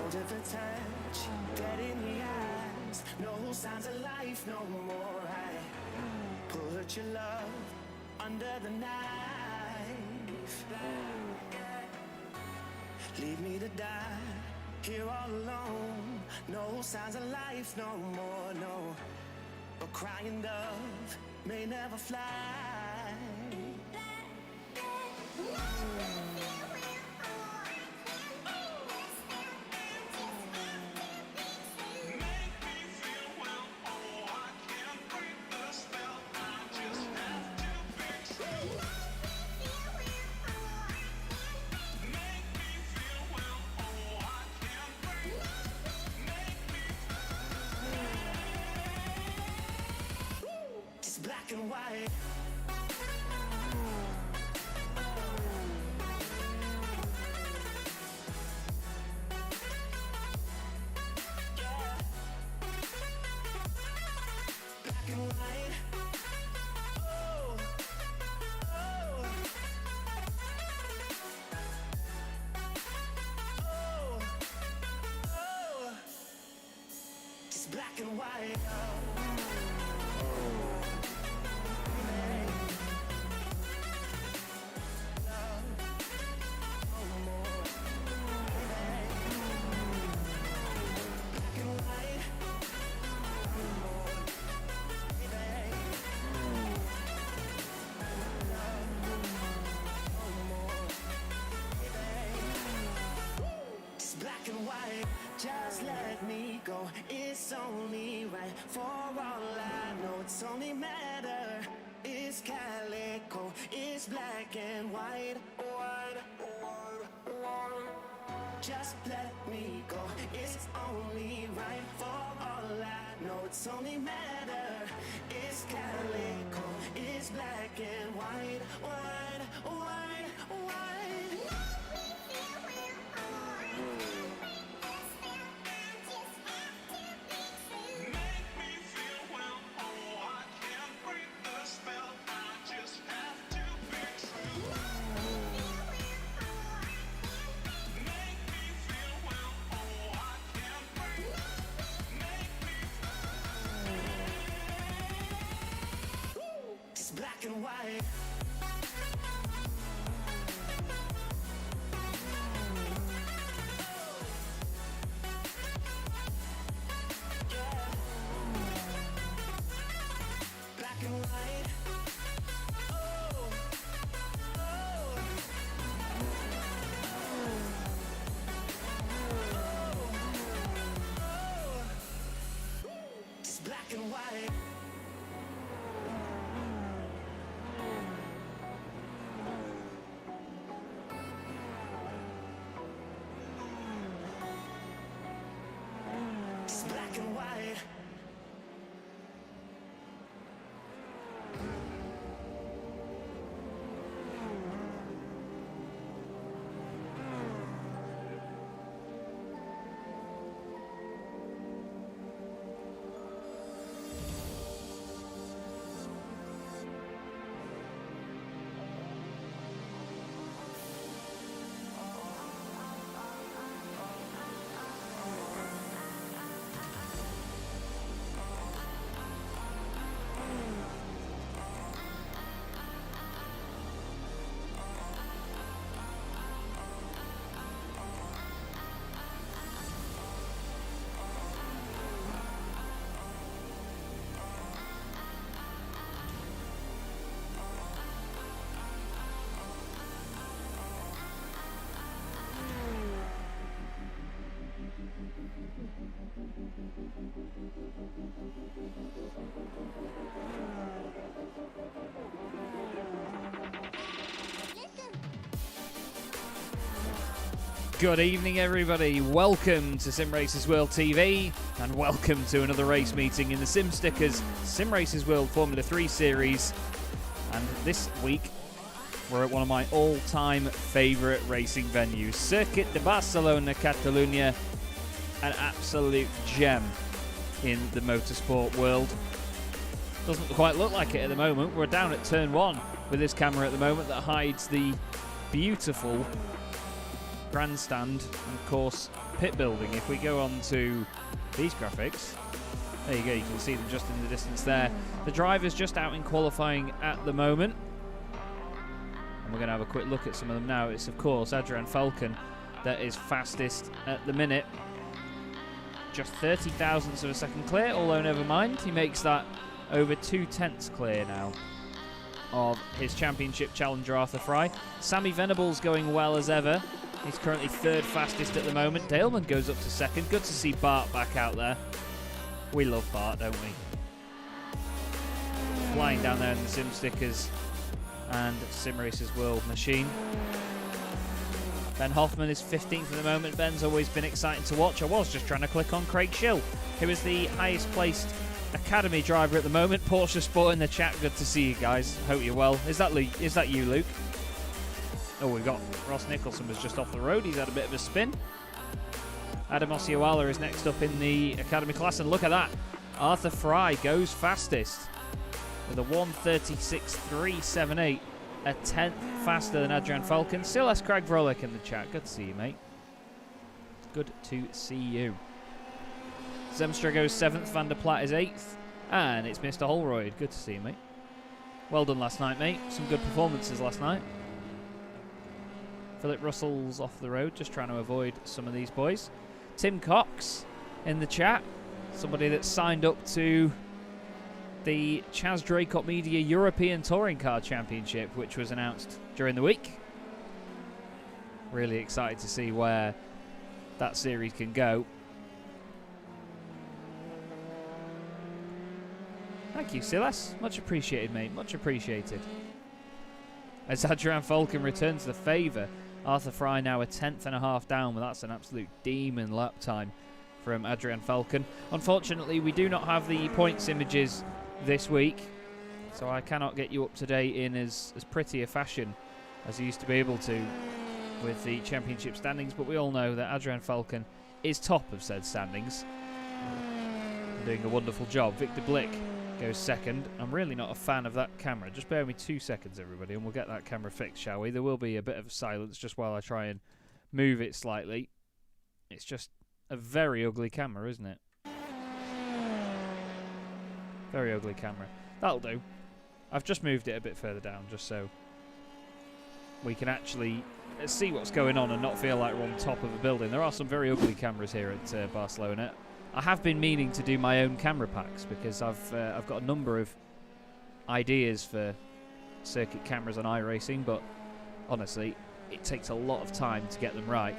cold of the touch, dead in the eyes, no signs of life no more. I put your love under the knife. Leave me to die here all alone. No signs of life no more, no. A crying dove may never fly. Black and white. Yeah. Black and white. Oh, oh, oh, oh. Just black and white. Just let me go, it's only right. For all I know, it's only matter. It's calico, it's black and white. Just let me go, it's only right. For all I know, it's only matter. It's calico, it's black and white. White, white, white. Black and white. Yeah. Black and white. Oh, oh. Oh. Just black and white. Black and white. Good evening, everybody. Welcome to Simracersworld TV, and welcome to another race meeting in the Sim Stickers Simracersworld Formula 3 series. And this week, we're at one of my all-time favourite racing venues, Circuit de Barcelona-Catalunya, an absolute gem in the motorsport world. Doesn't quite look like it at the moment. We're down at turn 1 with this camera at the moment that hides the beautiful grandstand, and of course pit building. If we go on to these graphics, there you go, you can see them just in the distance there. The driver's just out in qualifying at the moment. And we're going to have a quick look at some of them now. It's, of course, Adrian Falcon that is fastest at the minute. Just 30 thousandths of a second clear, although never mind. He makes that over 2/10 clear now of his championship challenger Arthur Fry. Sammy Venables going well as ever. He's currently third fastest at the moment. Daleman goes up to second. Good to see Bart back out there. We love Bart, don't we? Flying down there in the Sim Stickers and Simracersworld machine. Ben Hoffman is 15th at the moment. Ben's always been exciting to watch. I was just trying to click on Craig Schill, who is the highest placed Academy driver at the moment. Porsche Sport in the chat. Good to see you guys. Hope you're well. Is that you, Luke? Oh, we've got Ross Nicholson was just off the road. He's had a bit of a spin. Adam Osceola is next up in the Academy class, and look at that. Arthur Fry goes fastest with a 1:36.378, a 10th faster than Adrian Falcon. Still has Craig Vrolik in the chat. Good to see you, mate. Good to see you. Zemstra goes 7th, Van der Plat is 8th, and it's Mr. Holroyd. Good to see you, mate. Well done last night, mate. Some good performances last night. Philip Russell's off the road, just trying to avoid some of these boys. Tim Cox in the chat, somebody that signed up to the Chaz Draycott Media European Touring Car Championship, which was announced during the week. Really excited to see where that series can go. Thank you, Silas. Much appreciated, mate. Much appreciated. As Adrian Falcon returns the favour, Arthur Fry now a 10.5 down, but that's an absolute demon lap time from Adrian Falcon. Unfortunately, we do not have the points images this week, so I cannot get you up to date in as pretty a fashion as I used to be able to with the championship standings, but we all know that Adrian Falcon is top of said standings, doing a wonderful job. Victor Blick goes second. I'm really not a fan of that camera. Just bear with me 2 seconds, everybody, and we'll get that camera fixed, shall we? There will be a bit of silence just while I try and move it slightly. It's just a very ugly camera, isn't it? Very ugly camera. That'll do. I've just moved it a bit further down just so we can actually see what's going on and not feel like we're on top of a building. There are some very ugly cameras here at Barcelona. I have been meaning to do my own camera packs because I've got a number of ideas for circuit cameras on iRacing, but honestly, it takes a lot of time to get them right.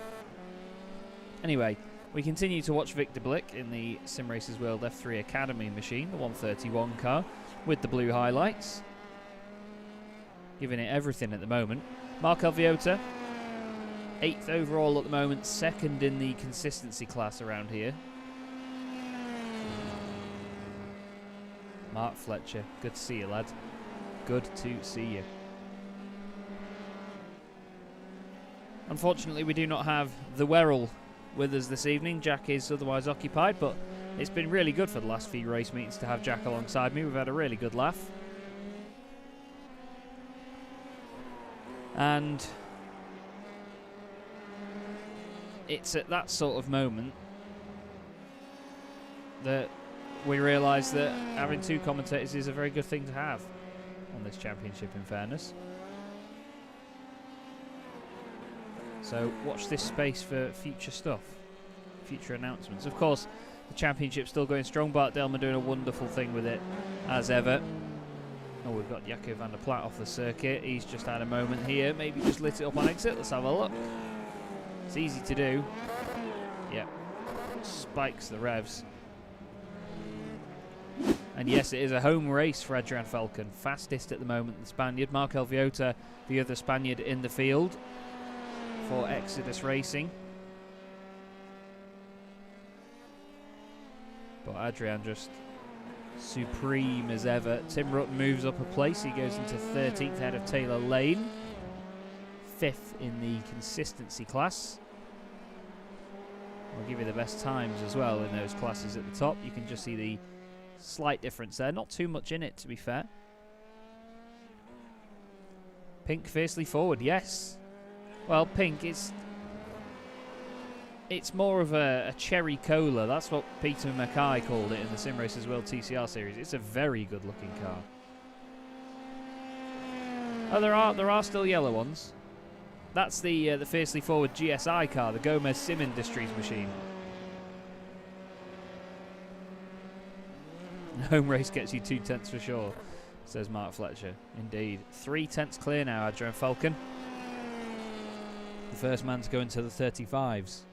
Anyway, we continue to watch Victor Blick in the Simracersworld F3 Academy machine, the 131 car, with the blue highlights. Giving it everything at the moment. Mark Alviota, 8th overall at the moment, 2nd in the consistency class around here. Mark Fletcher, good to see you, lad. Good to see you. Unfortunately, we do not have the Werrell with us this evening. Jack is otherwise occupied, but it's been really good for the last few race meetings to have Jack alongside me. We've had a really good laugh. And it's at that sort of moment that we realise that having 2 commentators is a very good thing to have on this championship, in fairness. So watch this space for future stuff, future announcements. Of course, the championship's still going strong. Bart Delman doing a wonderful thing with it, as ever. Oh, we've got Jaco van der Plat off the circuit. He's just had a moment here. Maybe just lit it up on exit. Let's have a look. It's easy to do. Yep. Spikes the revs. And yes, it is a home race for Adrian Falcon. Fastest at the moment, the Spaniard. Mark Alviota, the other Spaniard in the field for Exodus Racing. But Adrian just supreme as ever. Tim Rutt moves up a place. He goes into 13th ahead of Taylor Lane. 5th in the consistency class. I'll give you the best times as well in those classes at the top. You can just see the slight difference there. Not too much in it, to be fair. Pink fiercely forward, yes. Well, Pink is... It's more of a cherry cola. That's what Peter Mackay called it in the Simracersworld TCR series. It's a very good-looking car. Oh, there are still yellow ones. That's the fiercely forward GSI car, the Gomez Sim Industries machine. Home race gets you 2 tenths for sure, says Mark Fletcher. Indeed. 3 tenths clear now, Adrian Falcon. The first man to go into the 35s.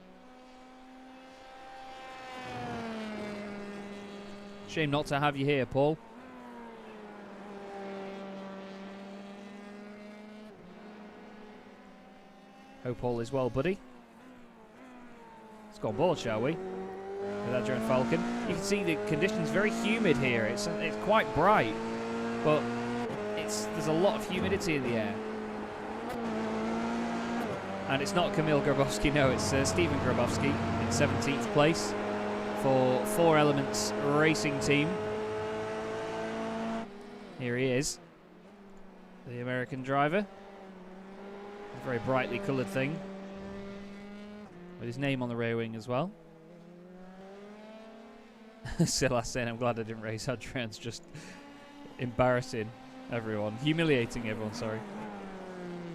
Shame not to have you here, Paul. Hope all is well, buddy. Let's go on board, shall we? With Adrian Falcon. You can see the conditions very humid here. It's quite bright, but there's a lot of humidity in the air. And it's not Kamil Grabowski, no, it's Stephen Grabowski in 17th place for 4 Elements Racing Team. Here he is, the American driver. A very brightly coloured thing, with his name on the rear wing as well. Silas saying, I'm glad I didn't race Adrian's, just embarrassing everyone, humiliating everyone, sorry.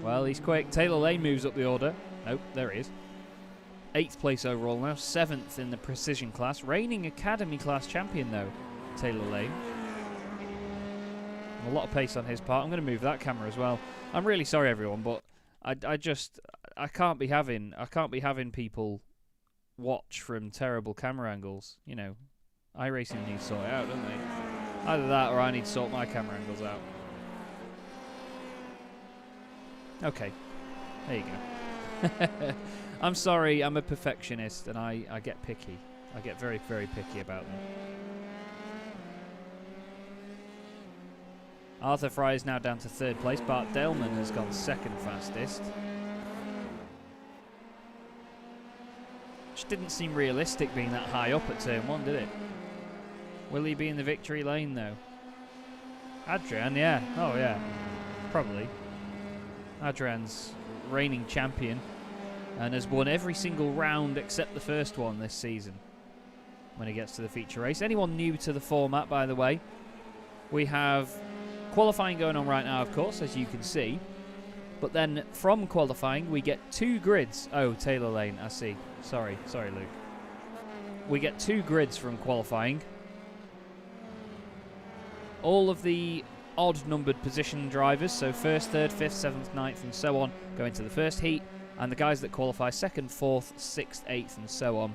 Well, he's quick. Taylor Lane moves up the order. Nope, there he is. 8th place overall now, 7th in the precision class. Reigning Academy class champion though, Taylor Lane. A lot of pace on his part. I'm going to move that camera as well. I'm really sorry everyone, but I can't be having people watch from terrible camera angles. You know, iRacing needs to sort it out, don't they? Either that or I need to sort my camera angles out. Okay, there you go. I'm sorry, I'm a perfectionist and I get picky. I get very, very picky about them. Arthur Fry is now down to 3rd place. Bart Daleman has gone 2nd fastest. Which didn't seem realistic being that high up at turn 1, did it? Will he be in the victory lane though? Adrian, yeah. Oh yeah, probably. Adrian's reigning champion and has won every single round except the first one this season when he gets to the feature race. Anyone new to the format, by the way, we have qualifying going on right now, of course, as you can see. But then from qualifying, we get 2 grids. Oh, Taylor Lane, I see. Sorry, Luke. We get 2 grids from qualifying. All of the odd-numbered position drivers, so 1st, 3rd, 5th, 7th, 9th, and so on, go into the first heat, and the guys that qualify 2nd, 4th, 6th, 8th, and so on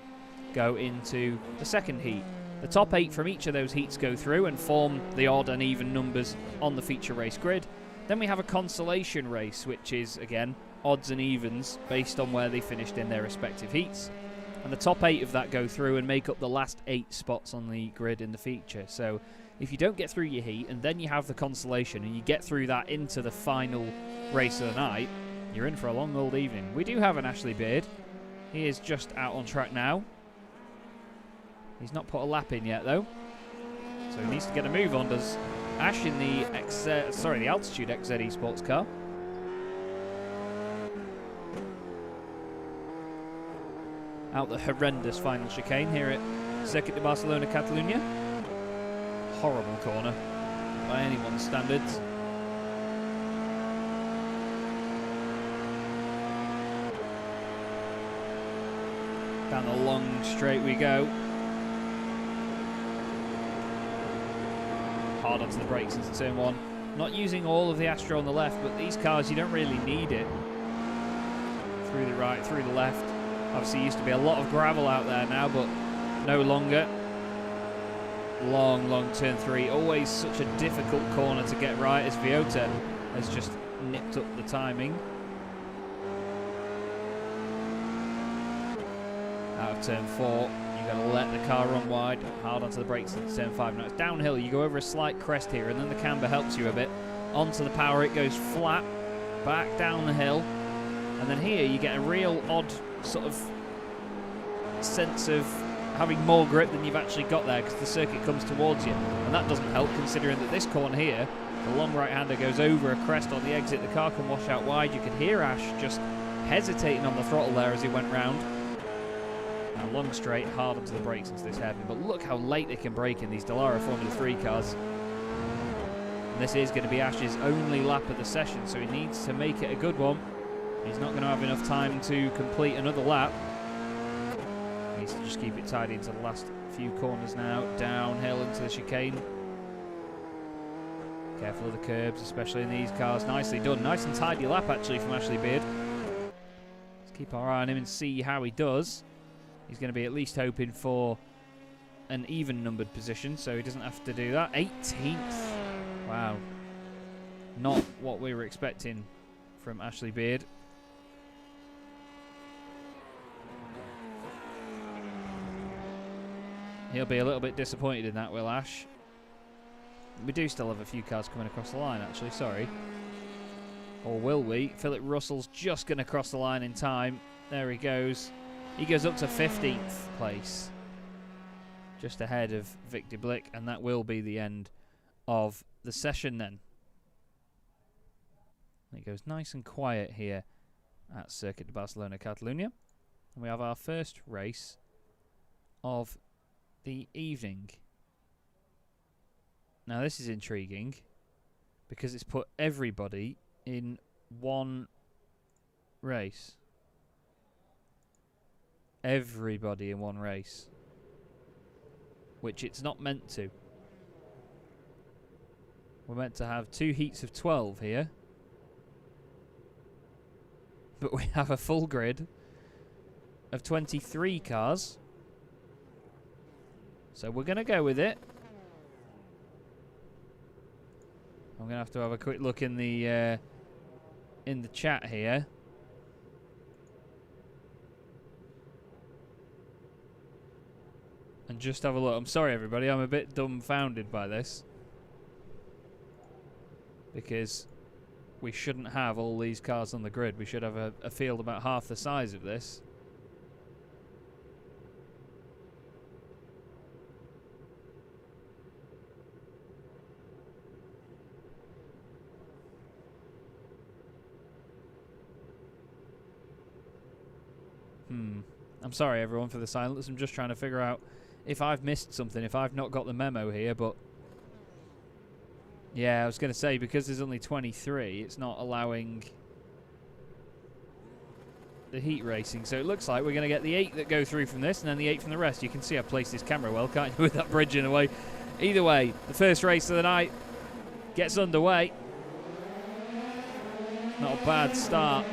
go into the second heat. The top 8 from each of those heats go through and form the odd and even numbers on the feature race grid. Then we have a consolation race, which is, again, odds and evens based on where they finished in their respective heats. And the top 8 of that go through and make up the last 8 spots on the grid in the feature. So if you don't get through your heat and then you have the consolation and you get through that into the final race of the night, you're in for a long old evening. We do have an Ashley Beard. He is just out on track now. He's not put a lap in yet though, so he needs to get a move on. Does Ash in the the Altitude XZ Esports car. Out the horrendous final chicane here at Circuit de Barcelona-Catalunya. Horrible corner by anyone's standards. Down the long straight we go. Hard onto the brakes into turn 1. Not using all of the Astro on the left, but these cars, you don't really need it. Through the right, through the left. Obviously used to be a lot of gravel out there now, but no longer. Long turn 3. Always such a difficult corner to get right, as Viota has just nipped up the timing. Out of turn 4. You've got to let the car run wide, hard onto the brakes into turn 5. Now it's downhill, you go over a slight crest here, and then the camber helps you a bit. Onto the power, it goes flat, back down the hill, and then here you get a real odd sort of sense of having more grip than you've actually got there, because the circuit comes towards you, and that doesn't help considering that this corner here, the long right-hander goes over a crest on the exit, the car can wash out wide. You could hear Ash just hesitating on the throttle there as he went round. Now long straight, hard onto the brakes into this hairpin. But look how late they can brake in these Dallara Formula 3 cars. And this is going to be Ash's only lap of the session, so he needs to make it a good one. He's not going to have enough time to complete another lap. He needs to just keep it tidy into the last few corners now. Downhill into the chicane. Careful of the curbs, especially in these cars. Nicely done. Nice and tidy lap, actually, from Ashley Beard. Let's keep our eye on him and see how he does. He's going to be at least hoping for an even-numbered position, so he doesn't have to do that. 18th. Wow. Not what we were expecting from Ashley Beard. He'll be a little bit disappointed in that, will Ash? We do still have a few cars coming across the line, actually, sorry. Or will we? Philip Russell's just going to cross the line in time. There he goes. He goes up to 15th place. Just ahead of Victor Blick, and that will be the end of the session then. It goes nice and quiet here at Circuit de Barcelona-Catalunya. And we have our first race of the evening. Now this is intriguing because it's put everybody in one race. Everybody in one race. Which it's not meant to. We're meant to have 2 heats of 12 here. But we have a full grid of 23 cars. So we're going to go with it. I'm going to have a quick look in the chat here. And just have a look. I'm sorry, everybody. I'm a bit dumbfounded by this. Because we shouldn't have all these cars on the grid. We should have a field about half the size of this. I'm sorry, everyone, for the silence. I'm just trying to figure out if I've missed something, if I've not got the memo here, but... Yeah, I was going to say, because there's only 23, it's not allowing the heat racing. So it looks like we're going to get the 8 that go through from this, and then the 8 from the rest. You can see I've placed this camera well, can't you, with that bridge in the way. Either way, the first race of the night gets underway. Not a bad start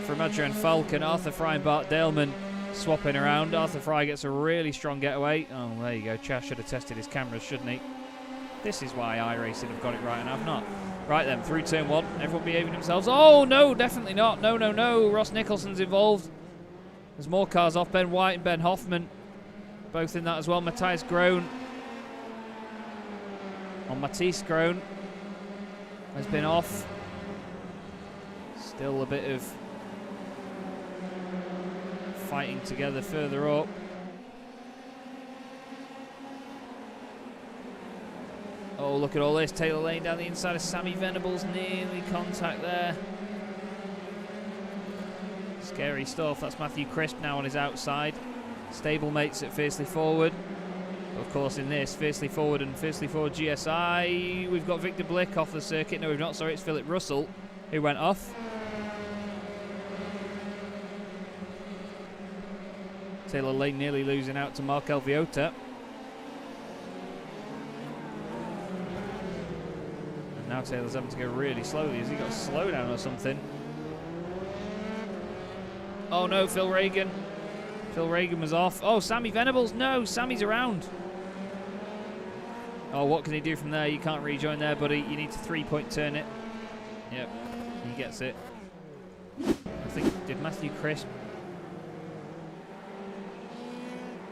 from Adrian Falcon. Arthur Fry and Bart Daleman swapping around. Arthur Fry gets a really strong getaway. Oh, there you go. Chaz should have tested his cameras, shouldn't he? This is why iRacing have got it right and I've not. Right then, through turn 1. Everyone behaving themselves. Oh, no, definitely not. No, no, no. Ross Nicholson's involved. There's more cars off. Ben White and Ben Hoffman both in that as well. Matthias Groen. On Matisse Groen has been off. Still a bit of fighting together further up. Oh, look at all this. Taylor Lane down the inside of Sammy Venables. Nearly contact there. Scary stuff. That's Matthew Crisp now on his outside. Stablemates at Fiercely Forward. Of course, in this, Fiercely Forward and Fiercely Forward GSI, we've got Victor Blick off the circuit. No, we've not. Sorry, it's Philip Russell who went off. Taylor Lane nearly losing out to Mark Elviota. And now Taylor's having to go really slowly. Has he got a slowdown or something? Oh no, Phil Reagan. Phil Reagan was off. Oh, Sammy Venables. No, Sammy's around. Oh, what can he do from there? You can't rejoin there, buddy. You need to 3-point turn it. Yep, he gets it. I think, did Matthew Crisp...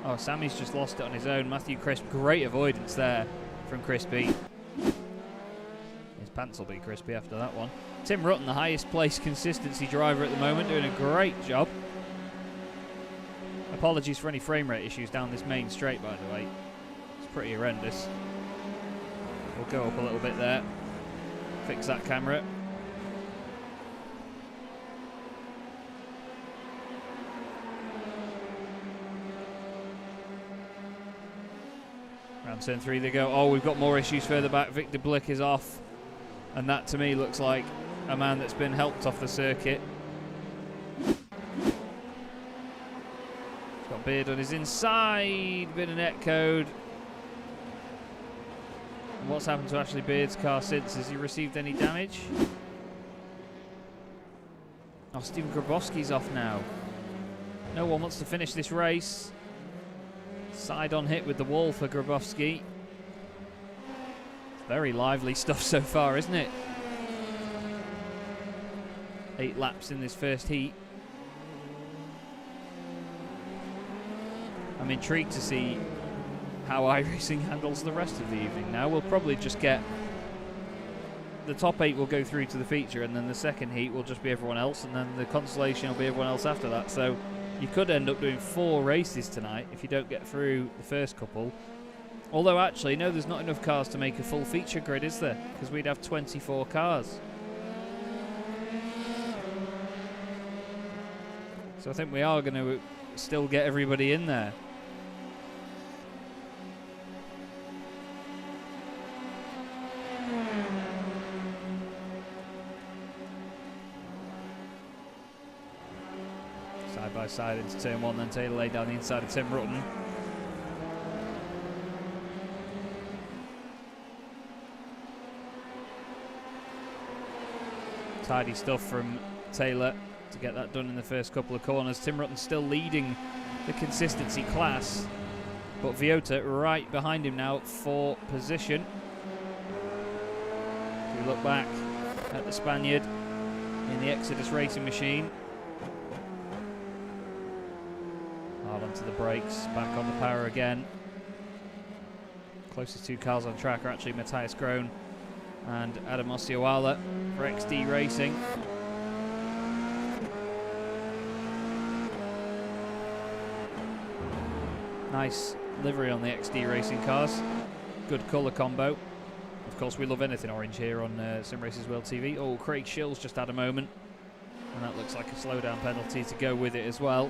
Oh, Sammy's just lost it on his own. Matthew Crisp, great avoidance there from Crispy. His pants will be crispy after that one. Tim Rutten, the highest placed consistency driver at the moment, doing a great job. Apologies for any frame rate issues down this main straight, by the way. It's pretty horrendous. We'll go up a little bit there. Fix that camera. Down turn 3 they go. Oh, we've got more issues further back. Victor Blick is off. And that, to me, looks like a man that's been helped off the circuit. He's got Beard on his inside. Bit of net code. What's happened to Ashley Beard's car since? Has he received any damage? Oh, Stephen Grabowski's off now. No one wants to finish this race. Side-on hit with the wall for Grabowski. Very lively stuff so far, isn't it? 8 laps in this first heat. I'm intrigued to see how iRacing handles the rest of the evening now. We'll probably just get... The top 8 will go through to the feature, and then the second heat will just be everyone else, and then the consolation will be everyone else after that. So you could end up doing 4 races tonight if you don't get through the first couple. Although actually, no, there's not enough cars to make a full feature grid, is there? Because we'd have 24 cars. So I think we are going to still get everybody in there. Side by side into turn 1, then Taylor laid down the inside of Tim Rutten. Tidy stuff from Taylor to get that done in the first couple of corners. Tim Rutten still leading the consistency class, but Viota right behind him now for position. If we look back at the Spaniard in the Exodus racing machine. Hard onto the brakes, back on the power again. Closest 2 cars on track are actually Matthias Groen and Adam Ossioala for XD Racing. Nice livery on the XD Racing cars. Good colour combo. Of course, we love anything orange here on Simracersworld TV. Oh, Craig Shills just had a moment. And that looks like a slowdown penalty to go with it as well.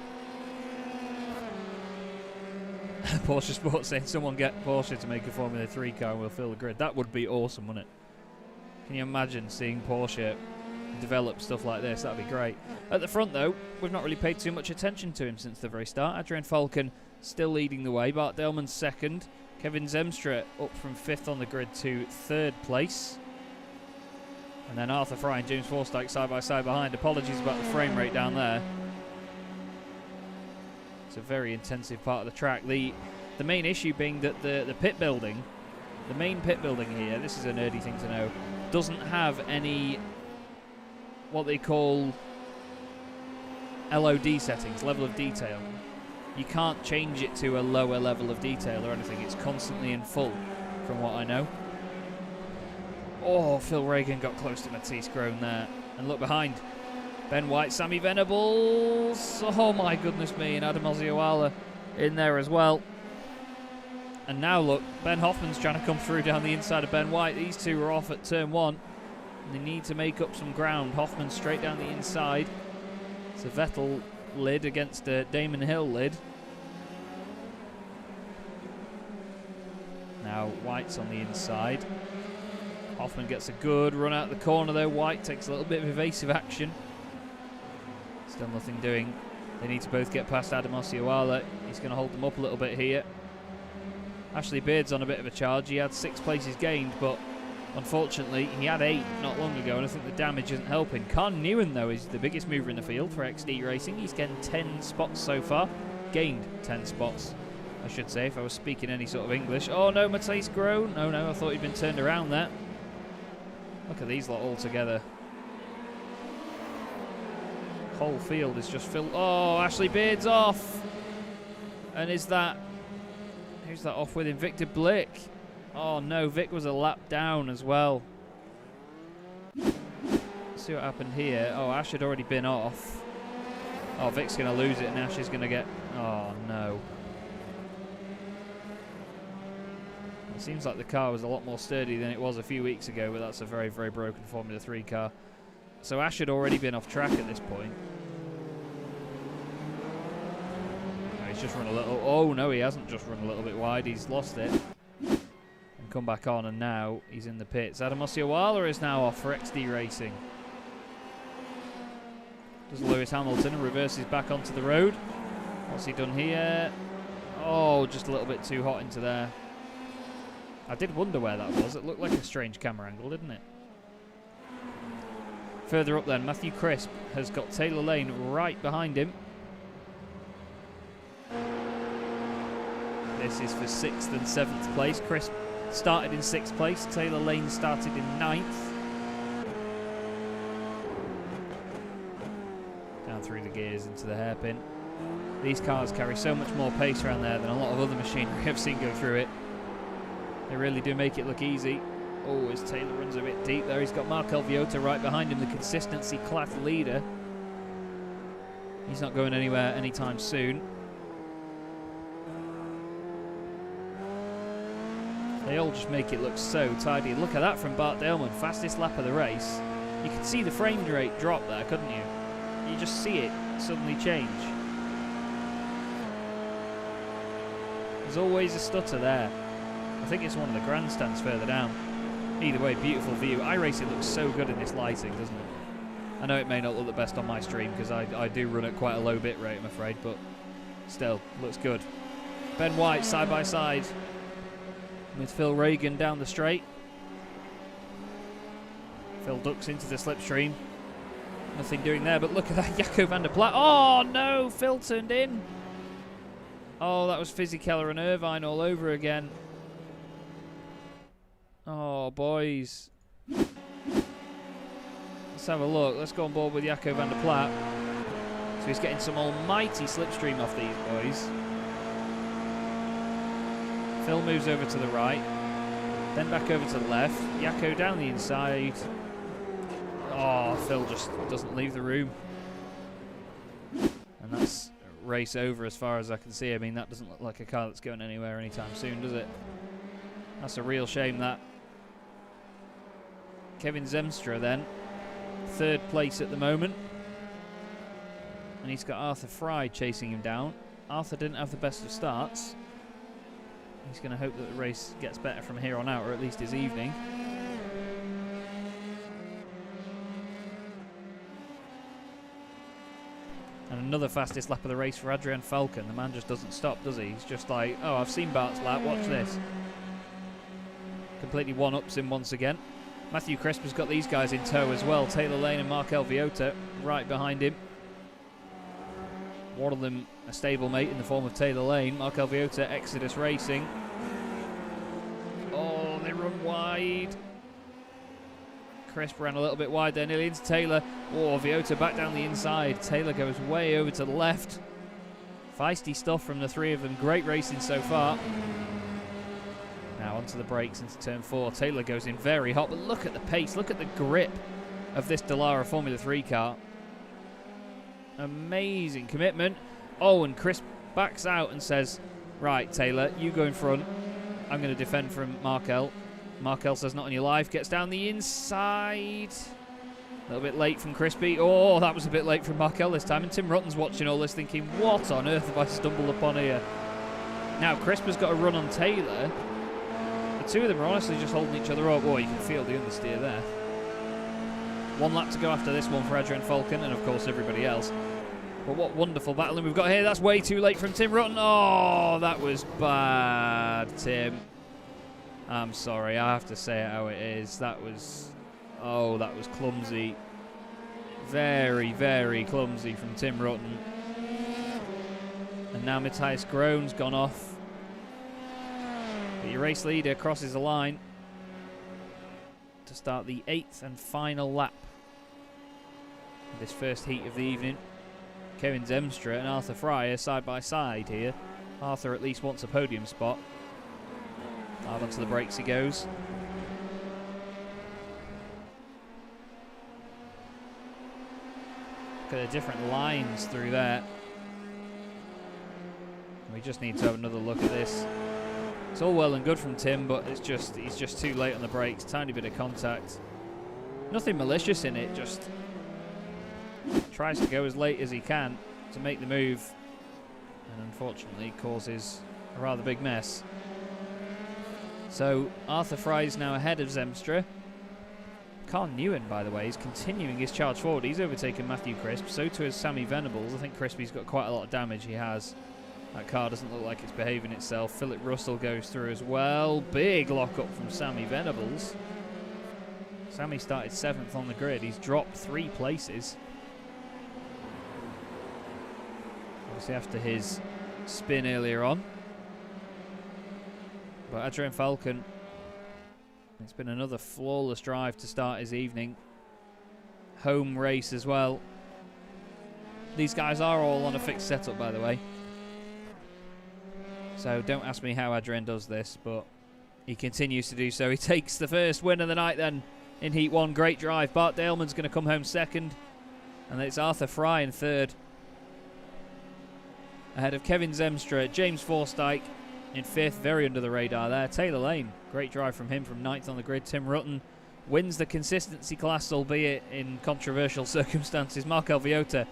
Porsche Sports saying someone get Porsche to make a Formula 3 car and we'll fill the grid. That would be awesome, wouldn't it? Can you imagine seeing Porsche develop stuff like this? That'd be great. At the front, though, we've not really paid too much attention to him since the very start. Adrian Falcon still leading the way. Bart Delman's second. Kevin Zemstra up from 5th on the grid to 3rd place. And then Arthur Fry and James Forsythe side by side behind. Apologies about the frame rate down there. It's a very intensive part of the track. The main issue being that the pit building, the main pit building here, this is a nerdy thing to know, doesn't have any what they call LOD settings, level of detail. You can't change it to a lower level of detail or anything. It's constantly in full, from what I know. Oh, Phil Reagan got close to Matisse Groen there. And look behind. Ben White, Sammy Venables. Oh my goodness me, and Adam Ossioala in there as well. And now look, Ben Hoffman's trying to come through down the inside of Ben White. These two are off at turn 1. And they need to make up some ground. Hoffman straight down the inside. It's a Vettel lid against a Damon Hill lid. Now White's on the inside. Hoffman gets a good run out the corner though. White takes a little bit of evasive action. Still nothing doing. They need to both get past Adam Ossioala. He's going to hold them up a little bit here. Ashley Beard's on a bit of a charge. He had 6 places gained, but unfortunately he had 8 not long ago, and I think the damage isn't helping. Khan Newen, though, is the biggest mover in the field for XD Racing. He's getting 10 spots so far. Gained 10 spots, I should say, if I was speaking any sort of English. Oh no, Matisse Groen. Oh no, I thought he'd been turned around there. Look at these lot all together. Whole field is just filled. Oh, Ashley Beard's off. And is that... Who's that off with him? Victor Blick. Oh no, Vic was a lap down as well. Let's see what happened here. Oh, Ash had already been off. Oh, Vic's going to lose it and Ash is going to get... Oh no. It seems like the car was a lot more sturdy than it was a few weeks ago, but that's a very, very broken Formula 3 car. So Ash had already been off track at this point. Oh, he's just run a little... Oh no, he hasn't just run a little bit wide. He's lost it. come back on, and now he's in the pits. Adam Ossioala is now off for XD Racing. Does Lewis Hamilton and reverses back onto the road. What's he done here? Oh, just a little bit too hot into there. I did wonder where that was. It looked like a strange camera angle, didn't it? Further up then, Matthew Crisp has got Taylor Lane right behind him. This is for 6th and 7th place. Crisp started in 6th place. Taylor Lane started in 9th. Down through the gears into the hairpin. These cars carry so much more pace around there than a lot of other machinery I've seen go through it. They really do make it look easy. Oh, as Taylor runs a bit deep there, he's got Mark Alviota right behind him, the consistency class leader. He's not going anywhere anytime soon. They all just make it look so tidy. Look at that from Bart Daleman, fastest lap of the race. You could see the frame rate drop there, couldn't you? You just see it suddenly change. There's always a stutter there. I think it's one of the grandstands further down. Either way, beautiful view. iRacing looks so good in this lighting, doesn't it? I know it may not look the best on my stream because I do run at quite a low bit rate, I'm afraid, but still, looks good. Ben White side by side with Phil Reagan down the straight. Phil ducks into the slipstream. Nothing doing there, but look at that, Jaco van der Plat. Oh no, Phil turned in. Oh, that was Fisichella and Irvine all over again. Oh, boys. Let's have a look. Let's go on board with Jaco van der Plat. So he's getting some almighty slipstream off these boys. Phil moves over to the right. Then back over to the left. Jaco down the inside. Oh, Phil just doesn't leave the room. And that's race over as far as I can see. I mean, that doesn't look like a car that's going anywhere anytime soon, does it? That's a real shame, that. Kevin Zemstra then, 3rd place at the moment. And he's got Arthur Fry chasing him down. Arthur didn't have the best of starts. He's going to hope that the race gets better from here on out, or at least his evening. And another fastest lap of the race for Adrian Falcon. The man just doesn't stop, does he? He's just like, oh, I've seen Bart's lap, watch this. Completely one-ups him once again. Matthew Crisp has got these guys in tow as well. Taylor Lane and Mark Alviota right behind him. One of them a stablemate in the form of Taylor Lane. Mark Alviota, Exodus Racing. Oh, they run wide. Crisp ran a little bit wide there, nearly into Taylor. Oh, Alviota back down the inside. Taylor goes way over to the left. Feisty stuff from the three of them. Great racing so far. Now onto the brakes into turn 4. Taylor goes in very hot, but look at the pace. Look at the grip of this Dallara Formula 3 car. Amazing commitment. Oh, and Crisp backs out and says, right, Taylor, you go in front. I'm going to defend from Markel. Markel says, not on your life. Gets down the inside. A little bit late from Crispy. Oh, that was a bit late from Markel this time. And Tim Rutten's watching all this thinking, what on earth have I stumbled upon here? Now, Crisp has got a run on Taylor. The two of them are honestly just holding each other up. Oh, you can feel the understeer there. 1 lap to go after this one for Adrian Falcon and, of course, everybody else. But what wonderful battling we've got here. That's way too late from Tim Rutten. Oh, that was bad, Tim. I'm sorry. I have to say it how it is. That was... Oh, that was clumsy. Very, very clumsy from Tim Rutten. And now Matthias Groen's gone off. But your race leader crosses the line to start the 8th and final lap of this first heat of the evening. Kevin Zemstra and Arthur Fry are side by side here. Arthur at least wants a podium spot. Hard onto the brakes he goes. Look at the different lines through there. We just need to have another look at this. It's all well and good from Tim, but it's just he's just too late on the brakes. Tiny bit of contact. Nothing malicious in it, just tries to go as late as he can to make the move, and unfortunately causes a rather big mess. So Arthur Fry is now ahead of Zemstra. Carl Newen, by the way, is continuing his charge forward. He's overtaken Matthew Crisp. So too has Sammy Venables. I think Crispy's got quite a lot of damage. He has. That car doesn't look like it's behaving itself. Philip Russell goes through as well. Big lock-up from Sammy Venables. Sammy started 7th on the grid. He's dropped 3 places. Obviously after his spin earlier on. But Adrian Falcon, it's been another flawless drive to start his evening. Home race as well. These guys are all on a fixed setup, by the way. So don't ask me how Adrian does this, but he continues to do so. He takes the first win of the night then in Heat 1. Great drive. Bart Daleman's going to come home second. And it's Arthur Fry in third. Ahead of Kevin Zemstra, James Forsythe in 5th, very under the radar there. Taylor Lane, great drive from him from 9th on the grid. Tim Rutten wins the consistency class, albeit in controversial circumstances. Mark Alviota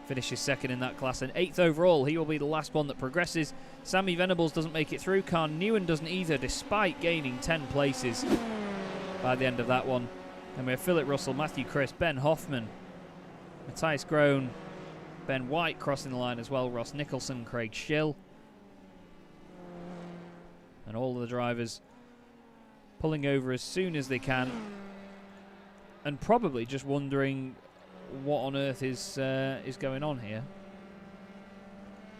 finishes 2nd in that class, and 8th overall. He will be the last one that progresses. Sammy Venables doesn't make it through. Carl Newen doesn't either, despite gaining 10 places by the end of that one. And we have Philip Russell, Matthew Crisp, Ben Hoffman, Matthias Groen, Ben White crossing the line as well, Ross Nicholson, Craig Schill. And all of the drivers pulling over as soon as they can. And probably just wondering what on earth is going on here.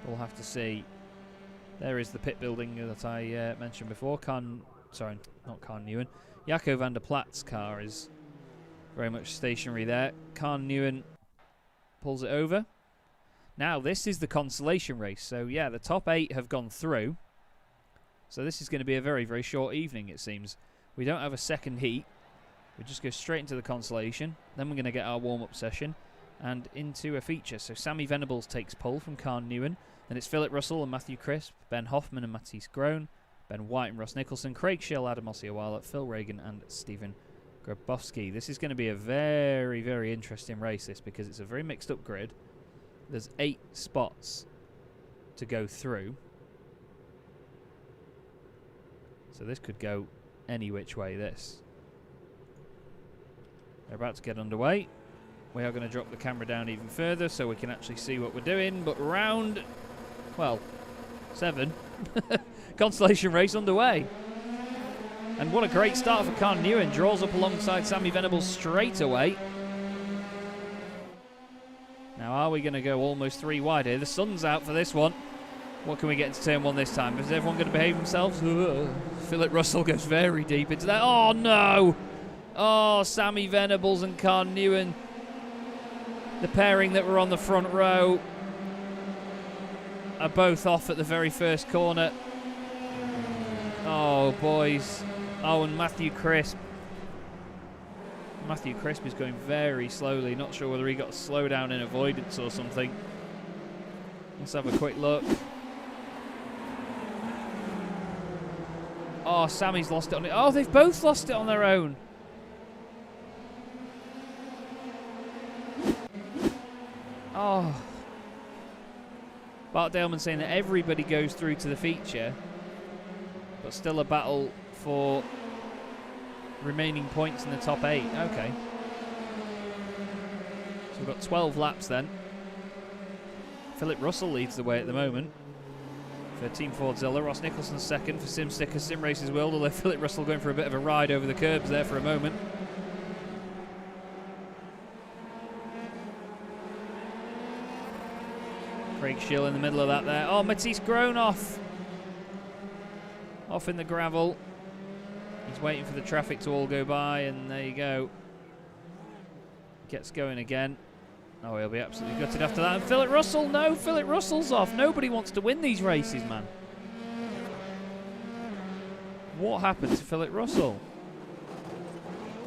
We'll have to see. There is the pit building that I mentioned before. Sorry, not Carl Newen. Jaco van der Plat's car is very much stationary there. Carl Newen pulls it over. Now, this is the consolation race. So, yeah, the top 8 have gone through. So this is going to be a very, very short evening, it seems. We don't have a second heat. We just go straight into the consolation. Then we're going to get our warm-up session and into a feature. So Sammy Venables takes pole from Carl Newen. Then it's Philip Russell and Matthew Crisp, Ben Hoffman and Matthias Groen, Ben White and Ross Nicholson, Craig Schill, Adam Ossie-Awala, Phil Reagan and Stephen Grabowski. This is going to be a very, very interesting race, this, because it's a very mixed-up grid. There's 8 spots to go through. So this could go any which way, this. They're about to get underway. We are going to drop the camera down even further so we can actually see what we're doing. But round, well, 7. Consolation race underway. And what a great start for Carl Newen. Draws up alongside Sammy Venables straight away. Now, are we going to go almost 3 wide here? The sun's out for this one. What can we get into turn 1 this time? Is everyone going to behave themselves? Philip Russell goes very deep into that. Oh, no! Oh, Sammy Venables and Carl Newen. The pairing that were on the front row are both off at the very first corner. Oh, boys. Oh, and Matthew Crisp. Matthew Crisp is going very slowly. Not sure whether he got a slowdown in avoidance or something. Let's have a quick look. Oh, Sammy's lost it on it. Oh, they've both lost it on their own. Oh. Bart Daleman saying that everybody goes through to the feature, but still a battle for remaining points in the top 8. Okay. So we've got 12 laps then. Philip Russell leads the way at the moment for Team Fordzilla. Ross Nicholson second for SimSticker Simracersworld, although Philip Russell going for a bit of a ride over the curbs there for a moment. Craig Schill in the middle of that there. Oh, Matthias Groen off in the gravel. He's waiting for the traffic to all go by, and there you go. Gets going again. Oh, he'll be absolutely gutted after that. And Philip Russell, no, Philip Russell's off. Nobody wants to win these races, man. What happened to Philip Russell?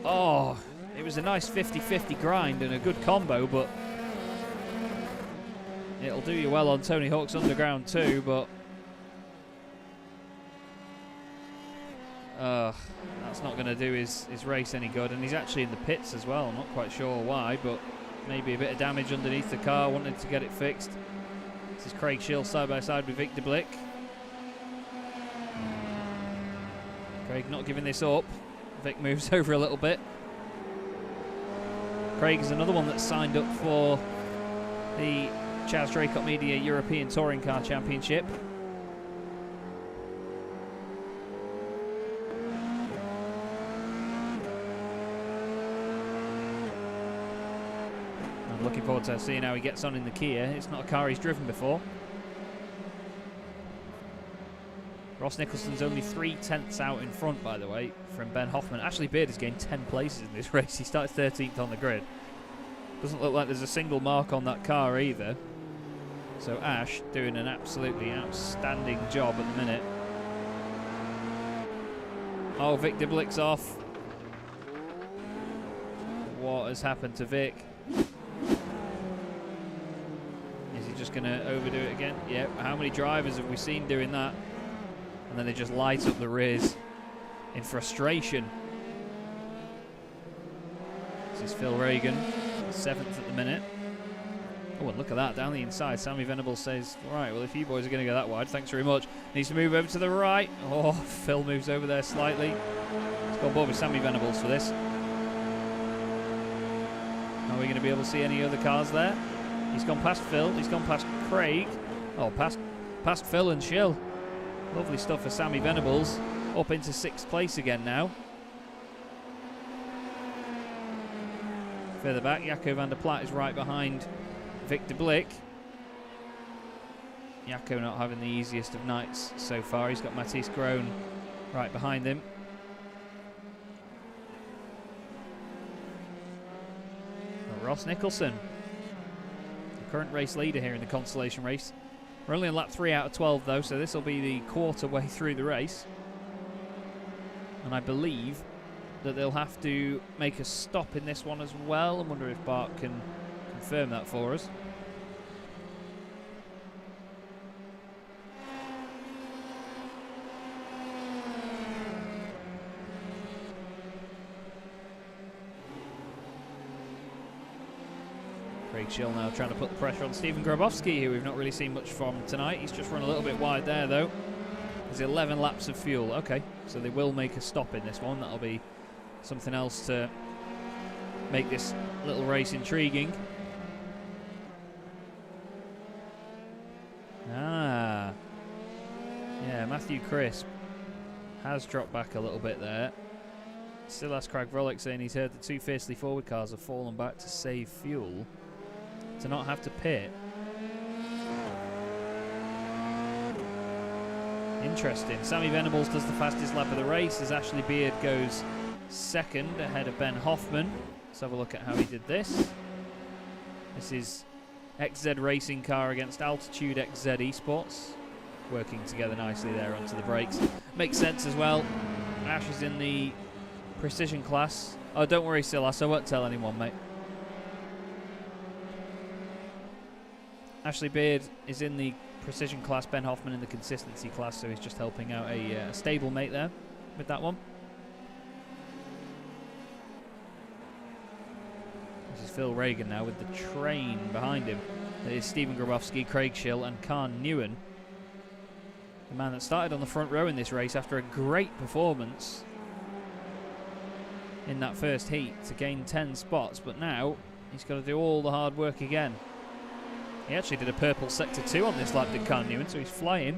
Oh, it was a nice 50-50 grind and a good combo, but it'll do you well on Tony Hawk's Underground too, but that's not going to do his race any good. And he's actually in the pits as well. I'm not quite sure why, but maybe a bit of damage underneath the car, wanted to get it fixed. This is Craig Schill side by side with Victor Blick. Craig not giving this up. Vic moves over a little bit. Craig is another one that's signed up for the Chaz Draycott Media European Touring Car Championship. I'm looking forward to seeing how he gets on in the Kia. It's not a car he's driven before. Ross Nicholson's only 3/10 out in front, by the way, from Ben Hoffman. Ashley Beard has gained 10 places in this race. He started 13th on the grid. Doesn't look like there's a single mark on that car either. So Ash doing an absolutely outstanding job at the minute. Oh, Vic de Blick's off. What has happened to Vic? Is he just going to overdo it again? Yeah, how many drivers have we seen doing that? And then they just light up the rears in frustration. This is Phil Reagan, 7th at the minute. Oh, and look at that, down the inside. Sammy Venables says, all right, well, if you boys are going to go that wide, thanks very much. Needs to move over to the right. Oh, Phil moves over there slightly. Let's go on board with Sammy Venables for this. Are we going to be able to see any other cars there? He's gone past Phil. He's gone past Craig. Oh, past Phil and Schill. Lovely stuff for Sammy Venables. Up into 6th place again now. Further back, Jaco van der Plat is right behind Vic de Blick. Jaco not having the easiest of nights so far. He's got Matisse Groen right behind him. Well, Ross Nicholson, the current race leader here in the consolation race. We're only on lap 3 out of 12 though, so this will be the quarter way through the race. And I believe that they'll have to make a stop in this one as well. I wonder if Bart can confirm that for us. Craig Schill now trying to put the pressure on Stephen Grabowski, who we've not really seen much from tonight. He's just run a little bit wide there, though. There's 11 laps of fuel. Okay, so they will make a stop in this one. That'll be something else to make this little race intriguing. Ah. Yeah, Matthew Crisp has dropped back a little bit there. Still has Craig Vrolick saying he's heard that 2 fiercely forward cars have fallen back to save fuel, to not have to pit. Interesting. Sammy Venables does the fastest lap of the race as Ashley Beard goes 2nd ahead of Ben Hoffman. Let's have a look at how he did this. This is XZ Racing car against Altitude XZ Esports. Working together nicely there onto the brakes. Makes sense as well. Ash is in the precision class. Oh, don't worry, Silas, I won't tell anyone, mate. Ashley Beard is in the precision class, Ben Hoffman in the consistency class, so he's just helping out a stable mate there with that one. This is Phil Reagan now with the train behind him. That is Stephen Grabowski, Craig Schill and Khan Newen. The man that started on the front row in this race after a great performance in that first heat to gain 10 spots, but now he's got to do all the hard work again. He actually did a purple sector 2 on this lap, did Khan Newen, so he's flying.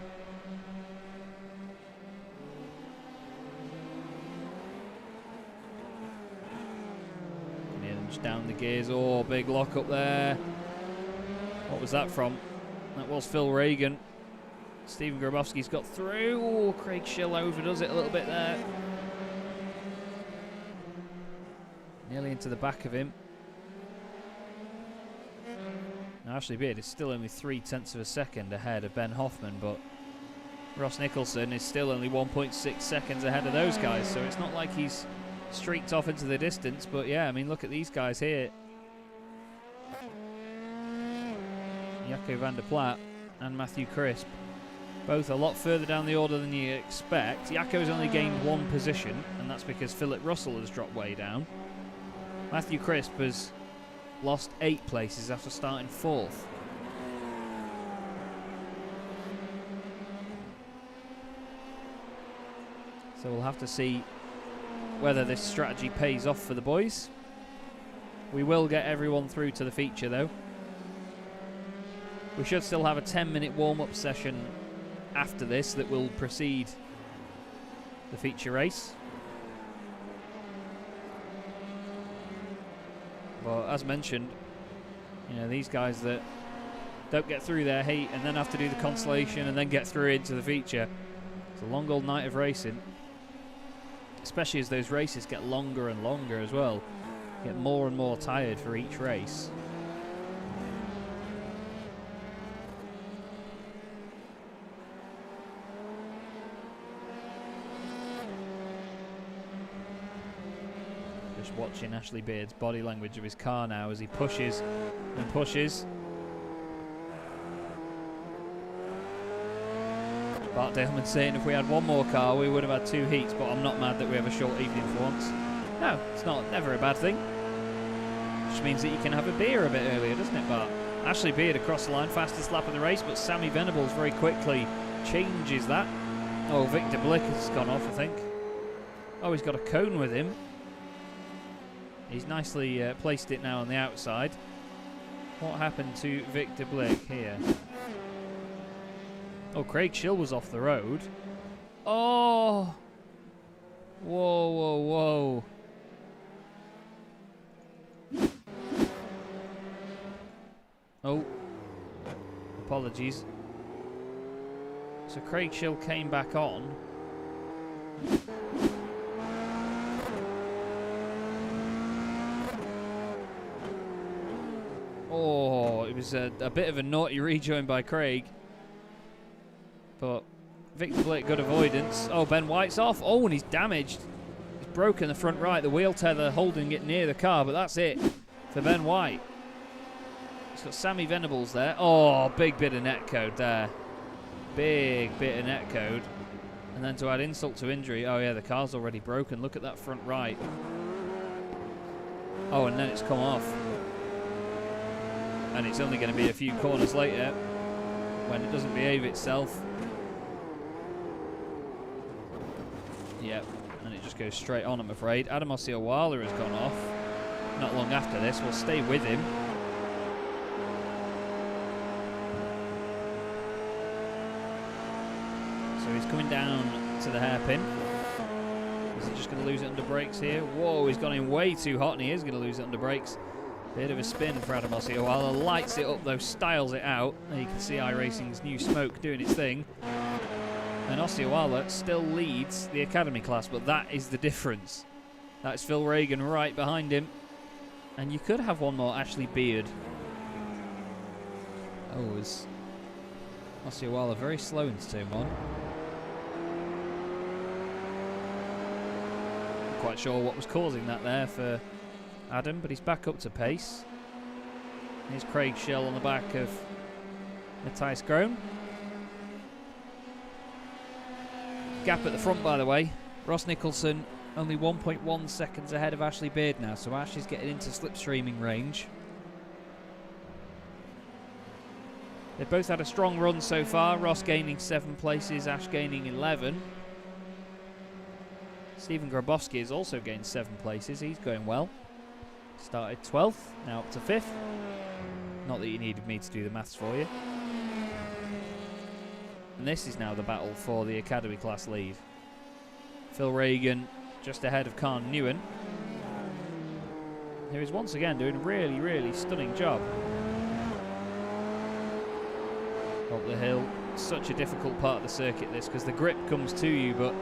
Inch down the gears. Oh, big lock up there. What was that from? That was Phil Reagan. Stephen Grabowski's got through. Oh, Craig Schill overdoes it a little bit there. Nearly into the back of him. Now Ashley Beard is still only 0.3 of a second ahead of Ben Hoffman, but Ross Nicholson is still only 1.6 seconds ahead of those guys, so it's not like he's streaked off into the distance. But yeah, I mean, look at these guys here. Jaco van der Plat and Matthew Crisp, both a lot further down the order than you expect. Jaco's only gained 1 position, and that's because Philip Russell has dropped way down. Matthew Crisp has lost 8 places after starting 4th. So we'll have to see whether this strategy pays off for the boys. We will get everyone through to the feature though. We should still have a 10-minute warm-up session after this that will precede the feature race. But as mentioned, you know, these guys that don't get through their heat and then have to do the consolation and then get through into the feature. It's a long old night of racing. Especially as those races get longer and longer as well. You get more and more tired for each race. Just watching Ashley Beard's body language of his car now as he pushes and pushes. Bart Daleman saying if we had one more car we would have had 2 heats, but I'm not mad that we have a short evening for once. No, it's never a bad thing. Which means that you can have a beer a bit earlier, doesn't it, Bart? Ashley Beard across the line, fastest lap of the race, but Sammy Venables very quickly changes that. Oh, Victor Blick has gone off, I think. Oh, he's got a cone with him. He's nicely placed it now on the outside. What happened to Victor Blick here? Oh, Craig Schill was off the road. Oh! Whoa, whoa, whoa. Oh. Apologies. So Craig Schill came back on. Oh, it was a bit of a naughty rejoin by Craig. But Victor Blake, good avoidance. Oh, Ben White's off. Oh, and he's damaged. He's broken the front right. The wheel tether holding it near the car, but that's it for Ben White. He's got Sammy Venables there. Oh, big bit of netcode there. Big bit of netcode. And then to add insult to injury, oh yeah, the car's already broken. Look at that front right. Oh, and then it's come off. And it's only going to be a few corners later when it doesn't behave itself. Yep, and it just goes straight on, I'm afraid. Adam Osceola has gone off. Not long after this, we'll stay with him. So he's coming down to the hairpin. Is he just going to lose it under brakes here? Whoa, he's gone in way too hot, and he is going to lose it under brakes. Bit of a spin for Adam Osceola. Lights it up, though, styles it out. There you can see iRacing's new smoke doing its thing. And Osceola still leads the Academy class, but that is the difference. That's Phil Reagan right behind him. And you could have one more, Ashley Beard. Oh, is Osceola very slow into turn 1. Not quite sure what was causing that there for Adam, but he's back up to pace. Here's Craig Schill on the back of Matthias Groen. Gap at the front, by the way. Ross Nicholson only 1.1 seconds ahead of Ashley Beard now, so Ash is getting into slipstreaming range. They've both had a strong run so far. Ross gaining 7 places, Ash gaining 11. Stephen Grabowski has also gained 7 places. He's going well. Started 12th, now up to 5th. Not that you needed me to do the maths for you. And this is now the battle for the Academy class lead. Phil Reagan just ahead of Khan Newen, who is once again doing a really, really stunning job. Up the hill, such a difficult part of the circuit this, because the grip comes to you, but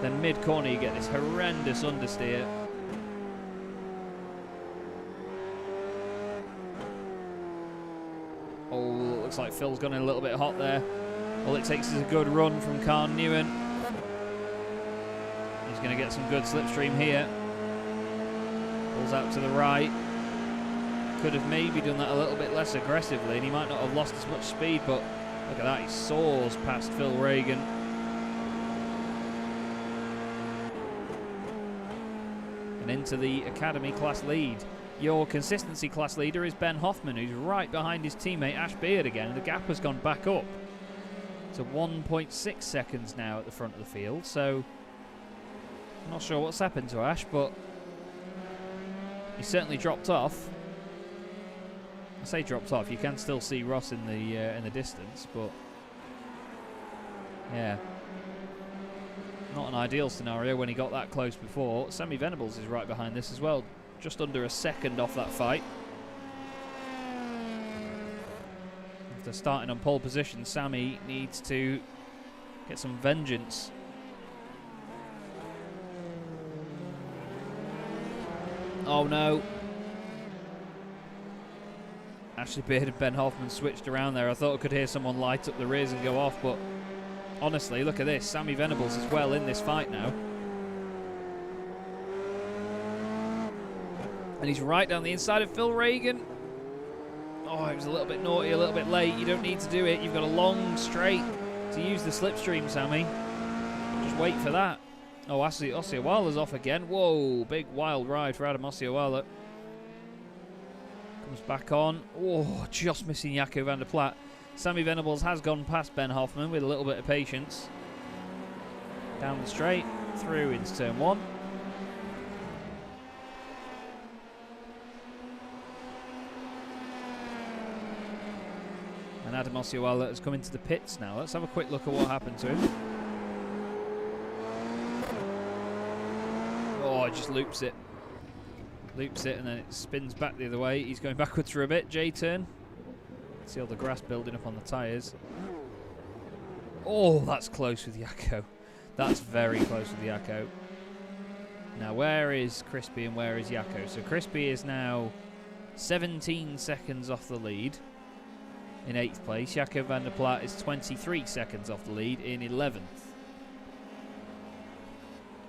then mid-corner you get this horrendous understeer. Oh, looks like Phil's gone in a little bit hot there. All it takes is a good run from Khan Newen. He's going to get some good slipstream here. Pulls out to the right. Could have maybe done that a little bit less aggressively, and he might not have lost as much speed, but look at that, he soars past Phil Reagan. And into the Academy class lead. Your consistency class leader is Ben Hoffman, who's right behind his teammate Ash Beard again. The gap has gone back up to 1.6 seconds now at the front of the field, so I'm not sure what's happened to Ash, but he certainly dropped off. I say dropped off. You can still see Ross in the distance, but yeah, not an ideal scenario when he got that close before. Sammy Venables is right behind this as well, just under a second off that fight. After starting on pole position, Sammy needs to get some vengeance. Oh no. Ashley Beard and Ben Hoffman switched around there. I thought I could hear someone light up the rears and go off, but honestly, look at this. Sammy Venables is well in this fight now. And he's right down the inside of Phil Regan. Oh, it was a little bit naughty, a little bit late. You don't need to do it. You've got a long straight to use the slipstream, Sammy. Just wait for that. Oh, Osiawala's off again. Whoa, big wild ride for Adam Osiawala. Comes back on. Oh, just missing Jaco van der Plat. Sammy Venables has gone past Ben Hoffman with a little bit of patience. Down the straight, through into turn one. And Adam Osiawala has come into the pits now. Let's have a quick look at what happened to him. Oh, it just loops it. Loops it and then it spins back the other way. He's going backwards for a bit. J-turn. See all the grass building up on the tyres. Oh, that's close with Jaco. That's very close with Jaco. Now, where is Crispy and where is Jaco? So Crispy is now 17 seconds off the lead in 8th place. Jaco van der Plat is 23 seconds off the lead in 11th.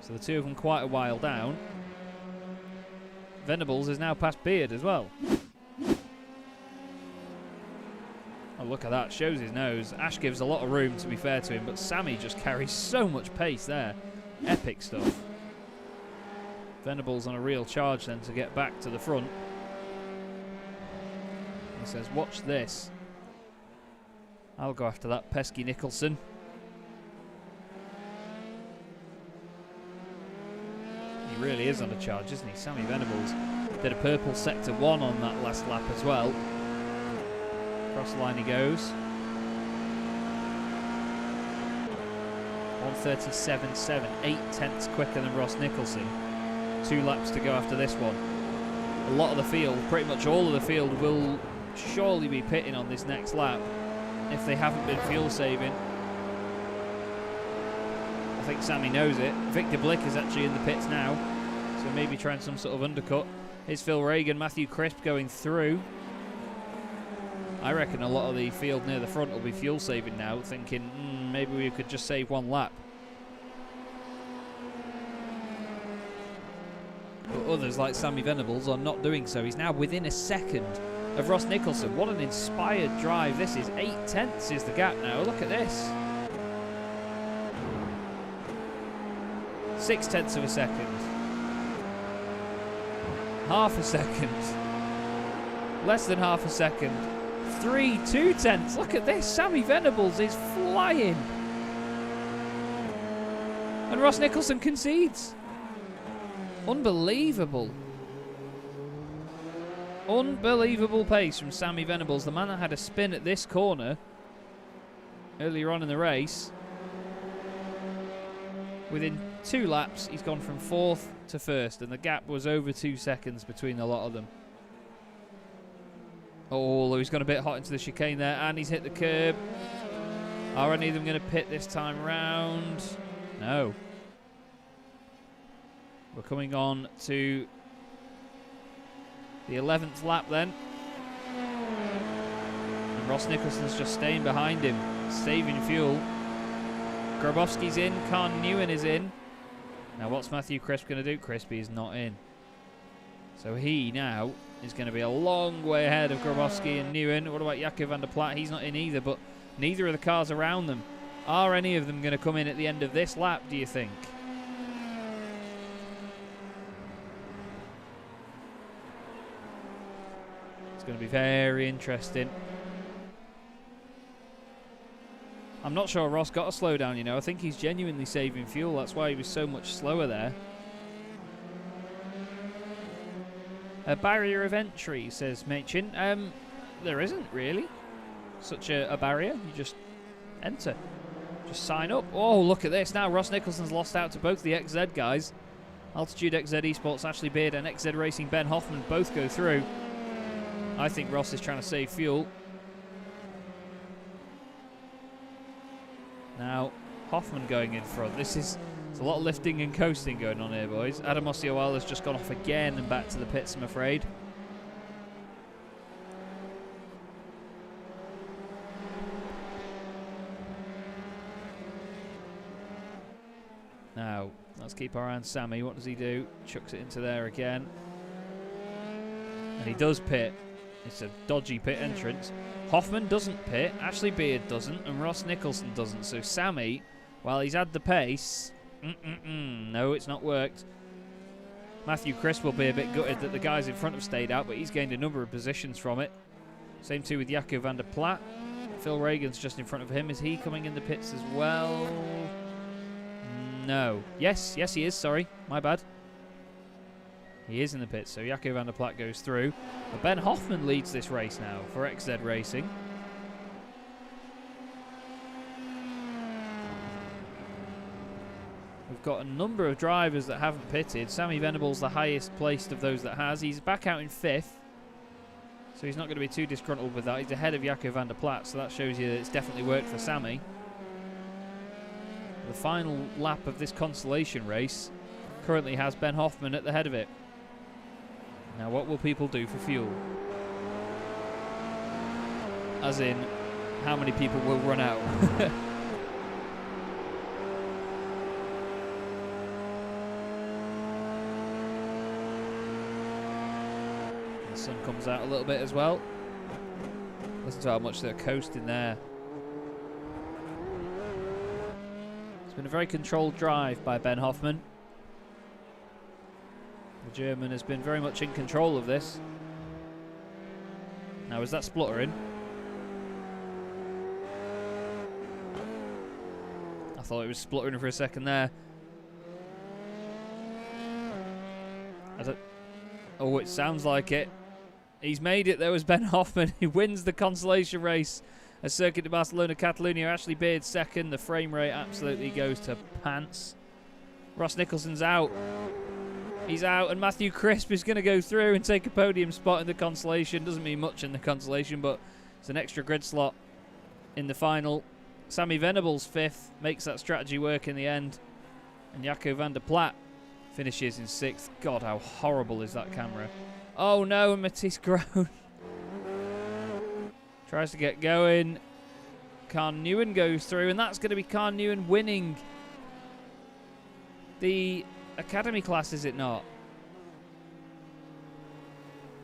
So the two of them quite a while down. Venables is now past Beard as well. Oh, look at that. Shows his nose. Ash gives a lot of room, to be fair to him, but Sammy just carries so much pace there. Epic stuff. Venables on a real charge then to get back to the front. He says, watch this. I'll go after that pesky Nicholson. He really is on a charge, isn't he? Sammy Venables did a purple sector 1 on that last lap as well. Cross the line he goes. 1:37.7, 8/10 quicker than Ross Nicholson. 2 laps to go after this one. A lot of the field, pretty much all of the field, will surely be pitting on this next lap if they haven't been fuel saving. I think Sammy knows it. Victor Blick is actually in the pits now, so maybe trying some sort of undercut. Here's Phil Regan, Matthew Crisp going through. I reckon a lot of the field near the front will be fuel saving now, thinking maybe we could just save 1 lap. But others, like Sammy Venables, are not doing so. He's now within a second of Ross Nicholson. What an inspired drive this is. 8/10 is the gap now. Look at this. 6/10 of a second. Half a second. Less than half a second. 3 2/10. Look at this. Sammy Venables is flying. And Ross Nicholson concedes. Unbelievable. Unbelievable pace from Sammy Venables. The man that had a spin at this corner earlier on in the race. Within 2 laps, he's gone from 4th to 1st, and the gap was over 2 seconds between a lot of them. Oh, he's gone a bit hot into the chicane there, and he's hit the curb. Are any of them going to pit this time round? No. We're coming on to the 11th lap then. And Ross Nicholson's just staying behind him, saving fuel. Grabowski's in, Khan Newen is in. Now what's Matthew Crisp going to do? Crispy is not in. So he now is going to be a long way ahead of Grabowski and Newen. What about Jaco van der Plat? He's not in either, but neither of the cars around them. Are any of them going to come in at the end of this lap, do you think? It's going to be very interesting. I'm not sure Ross got a slowdown, you know. I think he's genuinely saving fuel. That's why he was so much slower there. A barrier of entry, says Machin. There isn't really such a barrier. You just enter. Just sign up. Oh, look at this. Now Ross Nicholson's lost out to both the XZ guys. Altitude XZ Esports, Ashley Beard, and XZ Racing Ben Hoffman both go through. I think Ross is trying to save fuel. Now, Hoffman going in front. There's a lot of lifting and coasting going on here, boys. Adam Osceola's just gone off again and back to the pits, I'm afraid. Now, let's keep our eye on Sammy. What does he do? Chucks it into there again. And he does pit. It's a dodgy pit entrance. Hoffman doesn't pit, Ashley Beard doesn't, and Ross Nicholson doesn't. So Sammy, while he's had the pace, no, it's not worked. Matthew Crisp will be a bit gutted that the guys in front have stayed out, but he's gained a number of positions from it. Same too with Jaco van der Plat. Phil Reagan's just in front of him. Is he coming in the pits as well? No. Yes, he is, sorry. My bad. He is in the pits, so Jaco van der Plat goes through. But Ben Hoffman leads this race now for XZ Racing. We've got a number of drivers that haven't pitted. Sammy Venable's the highest placed of those that has. He's back out in 5th, so he's not going to be too disgruntled with that. He's ahead of Jaco van der Plat, so that shows you that it's definitely worked for Sammy. The final lap of this consolation race currently has Ben Hoffman at the head of it. Now, what will people do for fuel? As in, how many people will run out? The sun comes out a little bit as well. Listen to how much they're coasting there. It's been a very controlled drive by Ben Hoffman. The German has been very much in control of this. Now, is that spluttering? I thought it was spluttering for a second there. Oh, it sounds like it. He's made it. There was Ben Hoffman. He wins the consolation race at Circuit de Barcelona-Catalunya. Ashley Beard second. The frame rate absolutely goes to pants. Ross Nicholson's out. He's out, and Matthew Crisp is going to go through and take a podium spot in the consolation. Doesn't mean much in the consolation, but it's an extra grid slot in the final. Sammy Venable's 5th, makes that strategy work in the end. And Jaco van der Plat finishes in 6th. God, how horrible is that camera? Oh no, and Matisse Groen tries to get going. Khan Newen goes through, and that's going to be Khan Newen winning the Academy class, is it not?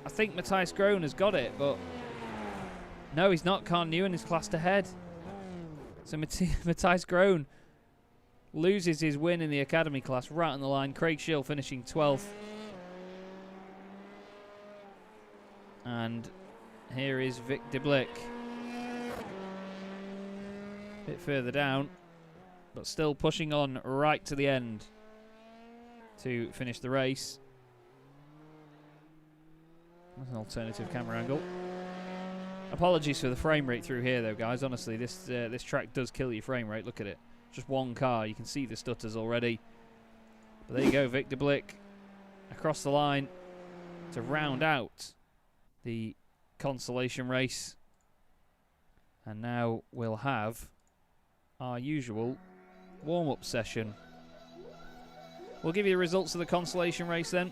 I think Matthijs Groen has got it, but no, he's not. Khan Newen is classed ahead. So Matthijs Groen loses his win in the Academy class right on the line. Craig Schill finishing 12th. And here is Vic de Blick. A bit further down, but still pushing on right to the end to finish the race. That's an alternative camera angle. Apologies for the frame rate through here, though, guys. Honestly, this track does kill your frame rate. Look at it. Just one car. You can see the stutters already. But there you go, Vic de Blick across the line to round out the consolation race. And now we'll have our usual warm-up session. We'll give you the results of the consolation race then.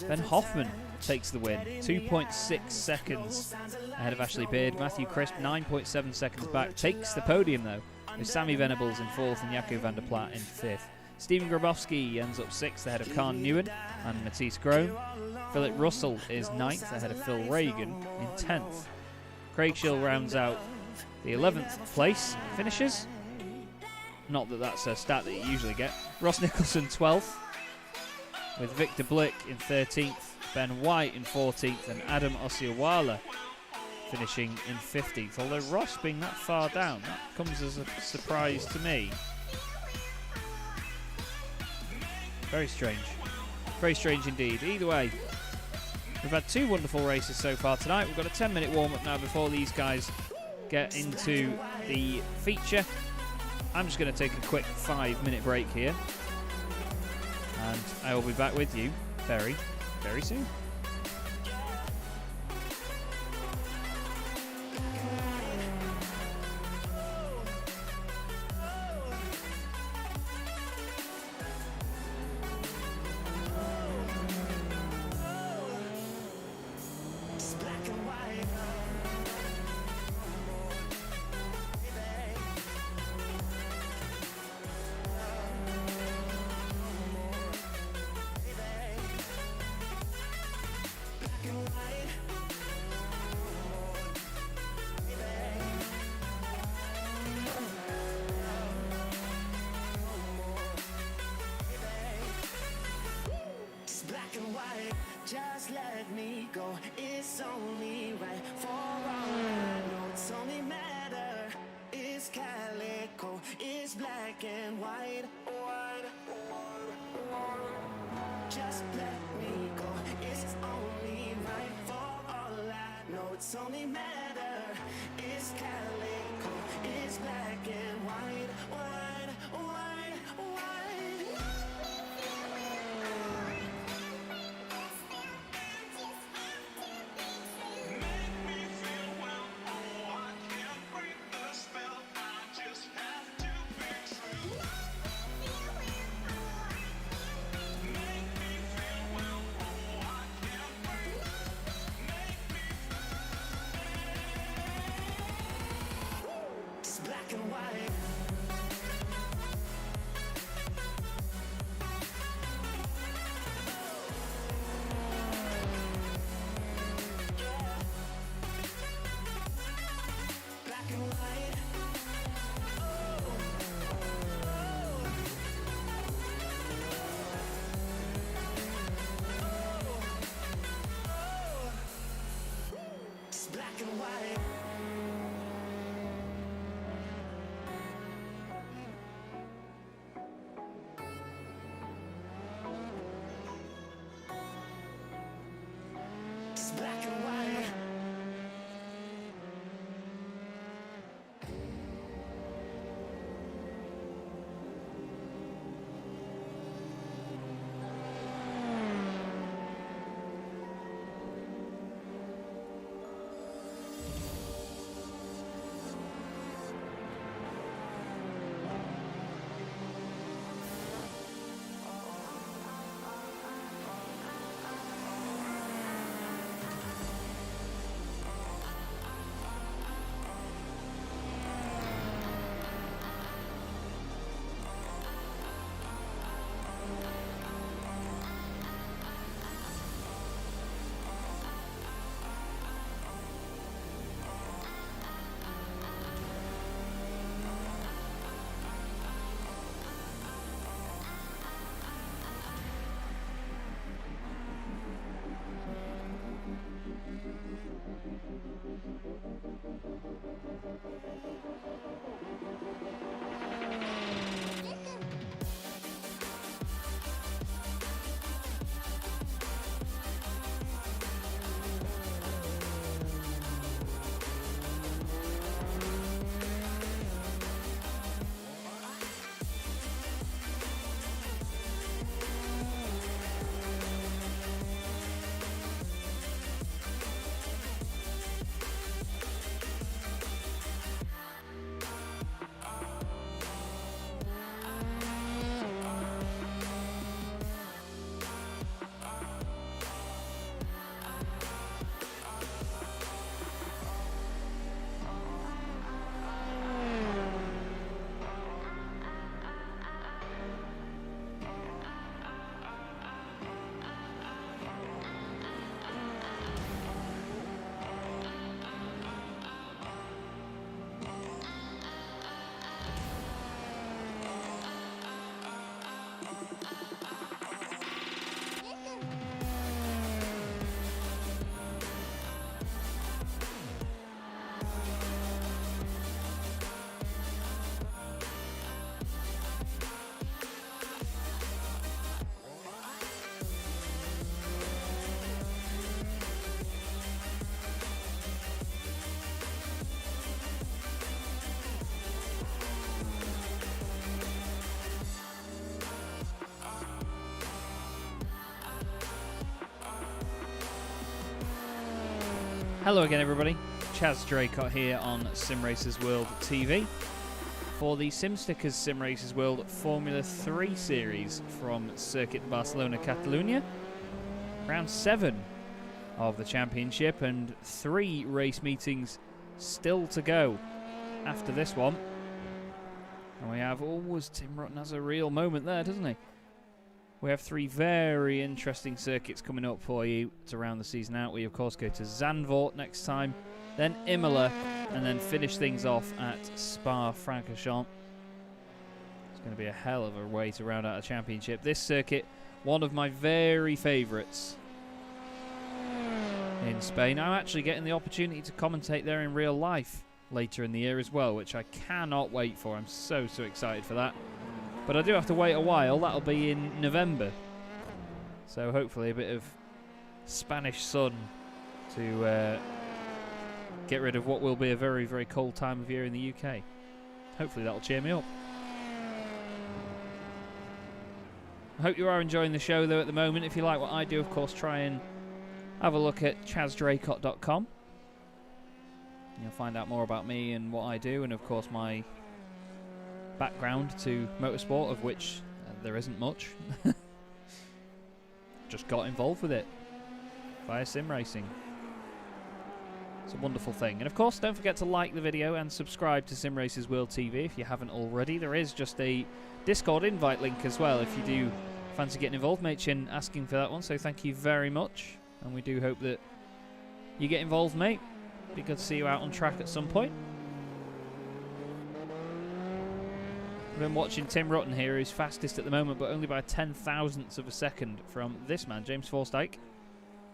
Ben Hoffman takes the win, 2.6 seconds ahead of Ashley Beard. Matthew Crisp, 9.7 seconds back, takes the podium though, with Sammy Venables in 4th and Jaco van der Plat in 5th. Stephen Grabowski ends up 6th ahead of Khan Newen and Matisse Groen. Philip Russell is 9th ahead of Phil Reagan in 10th. Craig Schill rounds out the 11th place finishes. Not that that's a stat that you usually get. Ross Nicholson 12th, with Vic de Blick in 13th, Ben White in 14th, and Adam Osceola finishing in 50th. Although Ross being that far down, that comes as a surprise to me. Very strange. Very strange indeed. Either way, we've had 2 wonderful races so far tonight. We've got a 10-minute warm-up now before these guys get into the feature. I'm just going to take a quick 5-minute break here. And I will be back with you very, very soon. Just let me go. It's only right for all I know. It's only matter. It's calico. It's black and white. Just let me go. It's only right for all I know. It's only matter. It's calico. It's black and white. White, white, white. Black and white. Hello again, everybody. Chaz Draycott here on Simracersworld TV for the SimStickers Simracersworld Formula 3 series from Circuit Barcelona-Catalunya. Round 7 of the championship and 3 race meetings still to go after this one. And we have, Tim Rutten has a real moment there, doesn't he? We have 3 very interesting circuits coming up for you to round the season out. We, of course, go to Zandvoort next time, then Imola, and then finish things off at Spa-Francorchamps. It's going to be a hell of a way to round out a championship. This circuit, one of my very favourites in Spain. I'm actually getting the opportunity to commentate there in real life later in the year as well, which I cannot wait for. I'm so excited for that. But I do have to wait a while. That'll be in November. So hopefully a bit of Spanish sun to get rid of what will be a very cold time of year in the UK. Hopefully that'll cheer me up. I hope you are enjoying the show though at the moment. If you like what I do, of course, try and have a look at chazdraycott.com. You'll find out more about me and what I do, and of course my background to motorsport, of which there isn't much. Just got involved with it via sim racing. It's a wonderful thing. And of course, don't forget to like the video and subscribe to Simracersworld TV if you haven't already. There is just a Discord invite link as well if you do fancy getting involved. Machin asking for that one, so thank you very much. And we do hope that you get involved, mate. Be good to see you out on track at some point. I've been watching Tim Rutten here, who's fastest at the moment, but only by 10,000ths of a second from this man, James Forsyth.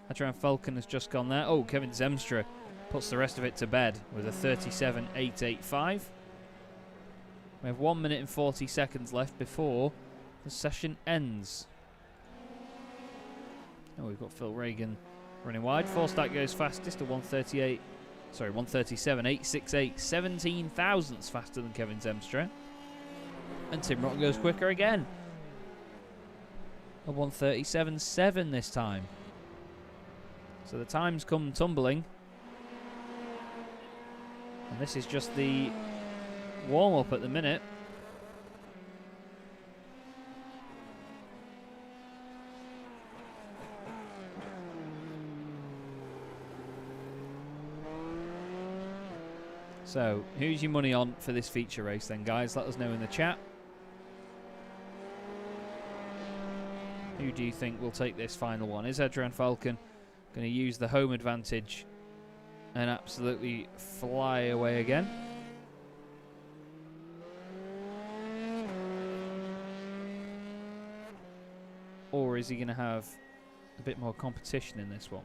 Adrian Falcon has just gone there. Oh, Kevin Zemstra puts the rest of it to bed with a 37.885. We have 1 minute and 40 seconds left before the session ends. Oh, we've got Phil Reagan running wide. Forsyth goes fastest to 137.868, 17 thousandths faster than Kevin Zemstra. And Tim Rutten goes quicker again. A 137.7 this time. So the times come tumbling. And this is just the warm-up at the minute. So, who's your money on for this feature race then, guys? Let us know in the chat. Who do you think will take this final one? Is Adrian Falcon going to use the home advantage and absolutely fly away again? Or is he going to have a bit more competition in this one?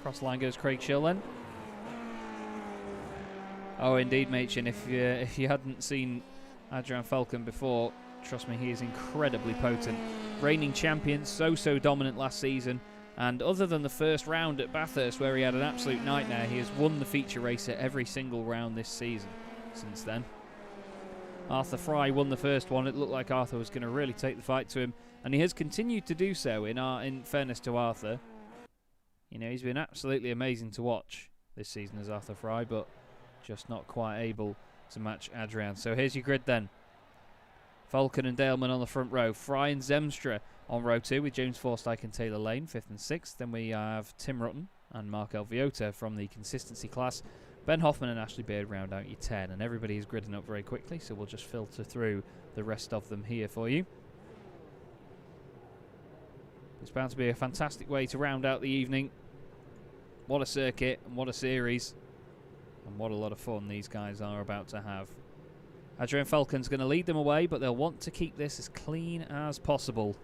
Cross line goes Craig Schill then. Oh, indeed, Machin. If you hadn't seen Adrian Falcon before, trust me, he is incredibly potent. Reigning champion, so dominant last season. And other than the first round at Bathurst, where he had an absolute nightmare, he has won the feature race at every single round this season since then. Arthur Fry won the first one. It looked like Arthur was going to really take the fight to him, and he has continued to do so. In fairness to Arthur, you know, he's been absolutely amazing to watch this season as Arthur Fry, but just not quite able to match Adrian. So here's your grid then. Falcon and Daleman on the front row. Fry and Zemstra on row 2 with James Forsyth and Taylor Lane 5th and 6th. Then we have Tim Rutten and Mark Alviota from the consistency class. Ben Hoffman and Ashley Beard round out your 10. And everybody is gridding up very quickly, so we'll just filter through the rest of them here for you. It's bound to be a fantastic way to round out the evening. What a circuit and what a series. And what a lot of fun these guys are about to have. Adrian Falcon's going to lead them away, but they'll want to keep this as clean as possible.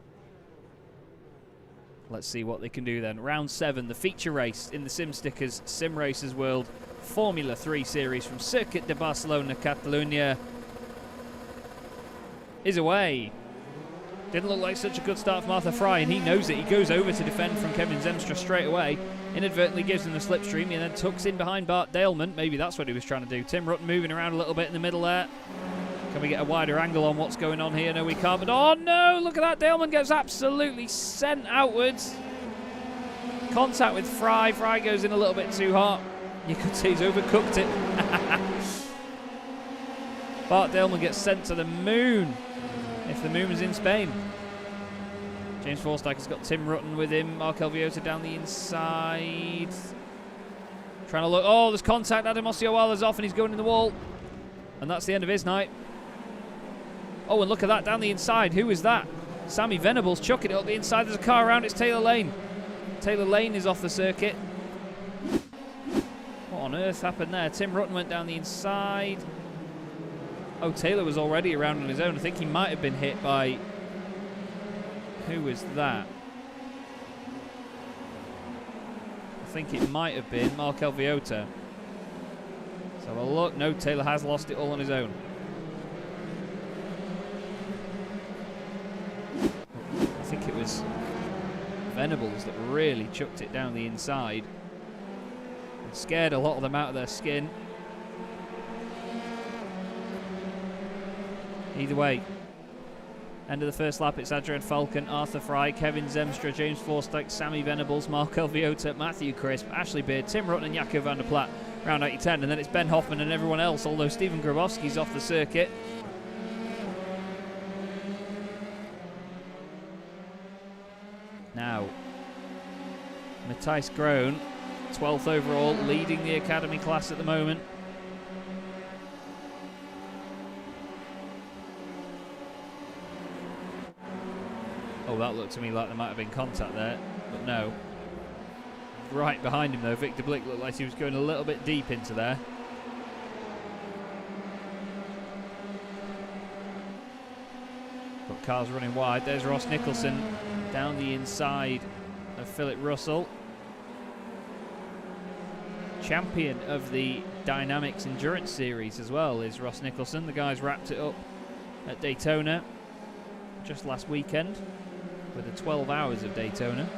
Let's see what they can do then. Round 7, the feature race in the SimStickers Simracersworld Formula 3 series from Circuit de Barcelona-Catalunya is away. Didn't look like such a good start from Arthur Fry, and he knows it. He goes over to defend from Kevin Zemstra straight away. Inadvertently gives him the slipstream, and then tucks in behind Bart Daleman. Maybe that's what he was trying to do. Tim Rutten moving around a little bit in the middle there. Can we get a wider angle on what's going on here? No, we can't. But oh no, look at that. Daleman gets absolutely sent outwards. Contact with Fry. Fry goes in a little bit too hard. You could see he's overcooked it. Bart Daleman gets sent to the moon. If the moon was in Spain. James Forsyke's got Tim Rutten with him. Mark Elviota down the inside. Trying to look. Oh, there's contact. Adam Osceola's off and he's going in the wall. And that's the end of his night. Oh, and look at that down the inside. Who is that? Sammy Venables chucking it up the inside. There's a car around. It's Taylor Lane. Taylor Lane is off the circuit. What on earth happened there? Tim Rutten went down the inside. Oh, Taylor was already around on his own. I think he might have been hit by... Who was that? I think it might have been Mark Elviota. Let's have a look. No, Taylor has lost it all on his own. I think it was Venables that really chucked it down the inside and scared a lot of them out of their skin. Either way, end of the first lap, it's Adrian Falcon, Arthur Fry, Kevin Zemstra, James Forsyke, Sammy Venables, Mark Elviota, Matthew Crisp, Ashley Beard, Tim Rutten and Jaco van der Plat, round 80-10, and then it's Ben Hoffman and everyone else, although Stephen Grabowski's off the circuit. Now, Matthijs Groen, 12th overall, leading the Academy class at the moment. Oh, that looked to me like there might have been contact there, but no. Right behind him, though, Victor Blick looked like he was going a little bit deep into there. Got cars running wide. There's Ross Nicholson down the inside of Philip Russell. Champion of the Dynamics Endurance Series as well is Ross Nicholson. The guys wrapped it up at Daytona just last weekend with the 12 hours of Daytona.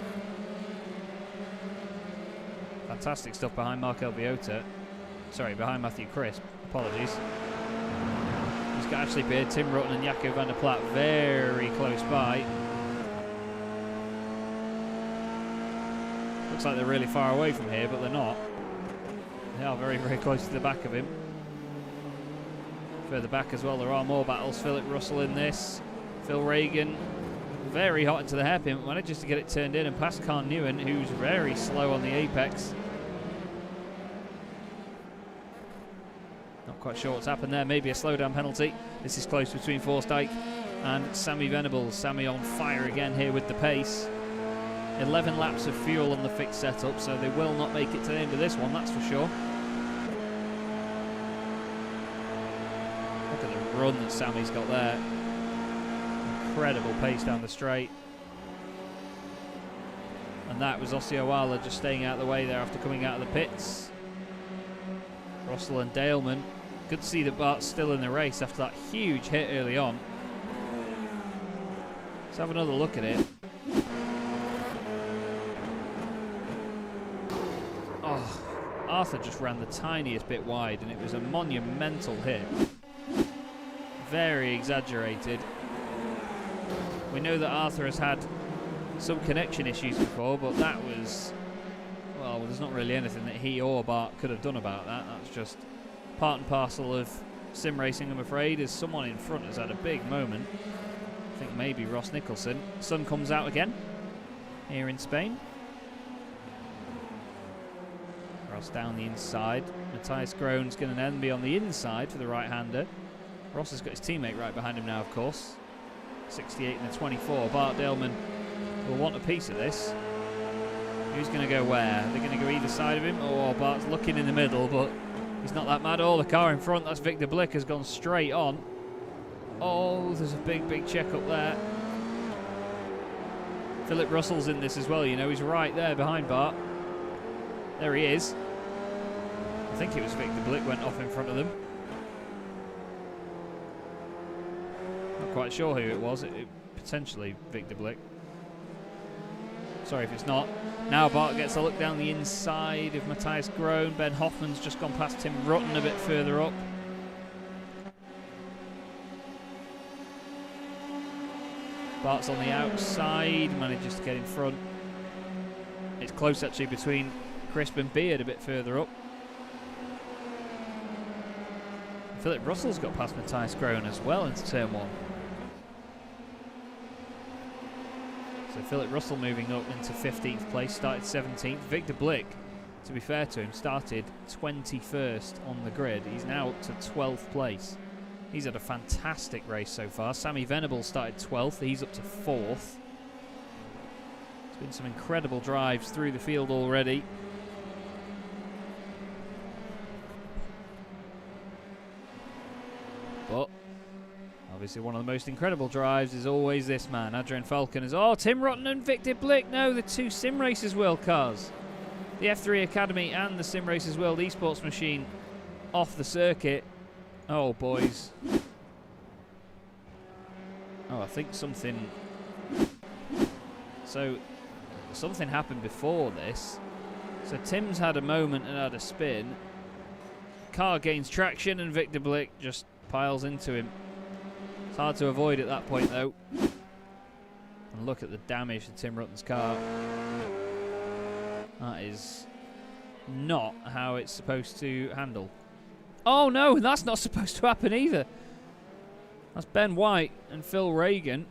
Fantastic stuff behind Mark Elviota. Sorry, behind Matthew Crisp. Apologies. He's got Ashley Beard, Tim Rutten and Jaco van der Plat very close by. Looks like they're really far away from here, but they're not. They are very, very close to the back of him. Further back as well, there are more battles. Philip Russell in this. Phil Reagan, very hot into the hairpin, but manages to get it turned in and past Khan Newen, who's very slow on the apex. Not quite sure what's happened there. Maybe a slowdown penalty. This is close between Forsyke and Sammy Venables. Sammy on fire again here with the pace. 11 laps of fuel on the fixed setup, so they will not make it to the end of this one, that's for sure. Look at the run that Sammy's got there. Incredible pace down the straight. And that was Osceola just staying out of the way there after coming out of the pits. Russell and Daleman. Good to see that Bart's still in the race after that huge hit early on. Let's have another look at it. Oh, Arthur just ran the tiniest bit wide and it was a monumental hit. Very exaggerated. We know that Arthur has had some connection issues before, but that was, well, there's not really anything that he or Bart could have done about that. That's just part and parcel of sim racing, I'm afraid, as someone in front has had a big moment. I think maybe Ross Nicholson. Sun comes out again here in Spain. Ross down the inside. Matthijs Groen's going to then be on the inside for the right-hander. Ross has got his teammate right behind him now, of course. 68 and a 24. Bart Daleman will want a piece of this. Who's going to go where? They're going to go either side of him. Oh, Bart's looking in the middle, but he's not that mad. Oh, the car in front, that's Victor Blick, has gone straight on. Oh, there's a big, big check up there. Philip Russell's in this as well, you know. He's right there behind Bart. There he is. I think it was Victor Blick went off in front of them. Not quite sure who it was. It potentially Victor Blick. Sorry if it's not. Now Bart gets a look down the inside of Matthias Groen. Ben Hoffman's just gone past Tim Rutten a bit further up. Bart's on the outside, manages to get in front. It's close actually between Crisp and Beard a bit further up. Philip Russell's got past Matthias Groen as well into turn 1. So Philip Russell moving up into 15th place, started 17th. Victor Blick, to be fair to him, started 21st on the grid. He's now up to 12th place. He's had a fantastic race so far. Sammy Venable started 12th. He's up to 4th. There's been some incredible drives through the field already. But obviously one of the most incredible drives is always this man, Adrian Falconers. Oh, Tim Rutten and Victor Blick. No, the two Simracersworld cars. The F3 Academy and the Simracersworld esports machine off the circuit. Oh, boys. Oh, I think something... So, something happened before this. So Tim's had a moment and had a spin. Car gains traction and Victor Blick just piles into him. It's hard to avoid at that point, though. And look at the damage to Tim Rutten's car. That is not how it's supposed to handle. Oh no, that's not supposed to happen either. That's Ben White and Phil Reagan.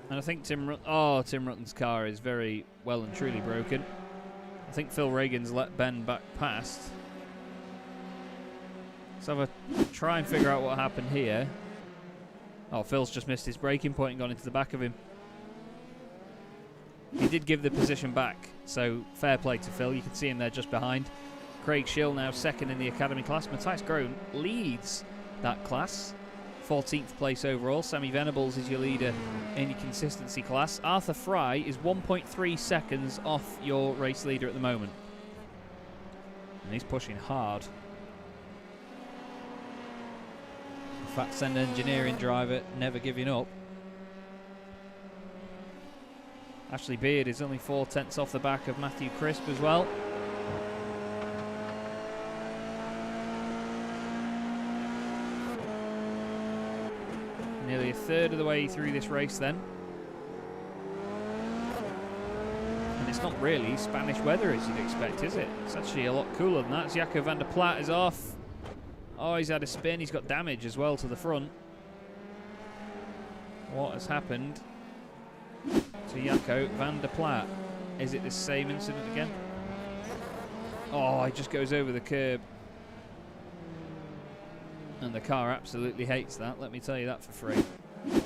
And I think Tim Rutten's car is very well and truly broken. I think Phil Reagan's let Ben back past. So have a try and figure out what happened here. Oh, Phil's just missed his braking point and gone into the back of him. He did give the position back, so fair play to Phil. You can see him there just behind. Craig Schill now second in the Academy class. Matthias Groen leads that class. 14th place overall. Sammy Venables is your leader in your consistency class. Arthur Fry is 1.3 seconds off your race leader at the moment. And he's pushing hard. Fat Send engineering driver, never giving up. Ashley Beard is only 4/10 off the back of Matthew Crisp as well. Nearly a third of the way through this race then. And it's not really Spanish weather as you'd expect, is it? It's actually a lot cooler than that. Jaco van der Plat is off. Oh, he's had a spin. He's got damage as well to the front. What has happened to Jaco van der Plat? Is it the same incident again? Oh, he just goes over the curb. And the car absolutely hates that, let me tell you that for free. He's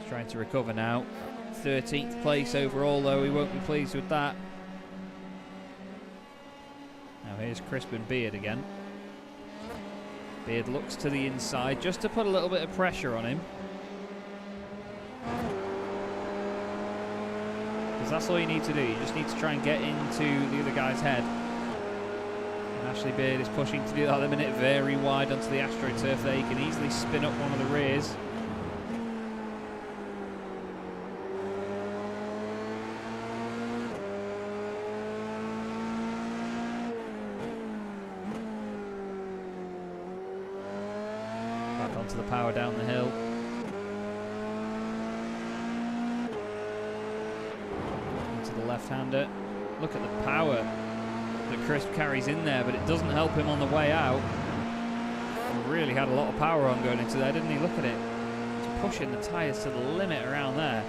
trying to recover now. 13th place overall, though. He won't be pleased with that. Now here's Crisp and Beard again. Beard looks to the inside just to put a little bit of pressure on him. Because that's all you need to do. You just need to try and get into the other guy's head. And Ashley Beard is pushing to do that at the minute, very wide onto the AstroTurf there. You can easily spin up one of the rears. Back onto the power down the hill. Into the left-hander. Look at the power that Crisp carries in there, but it doesn't help him on the way out. He really had a lot of power on going into there, didn't he? Look at it. He's pushing the tyres to the limit around there.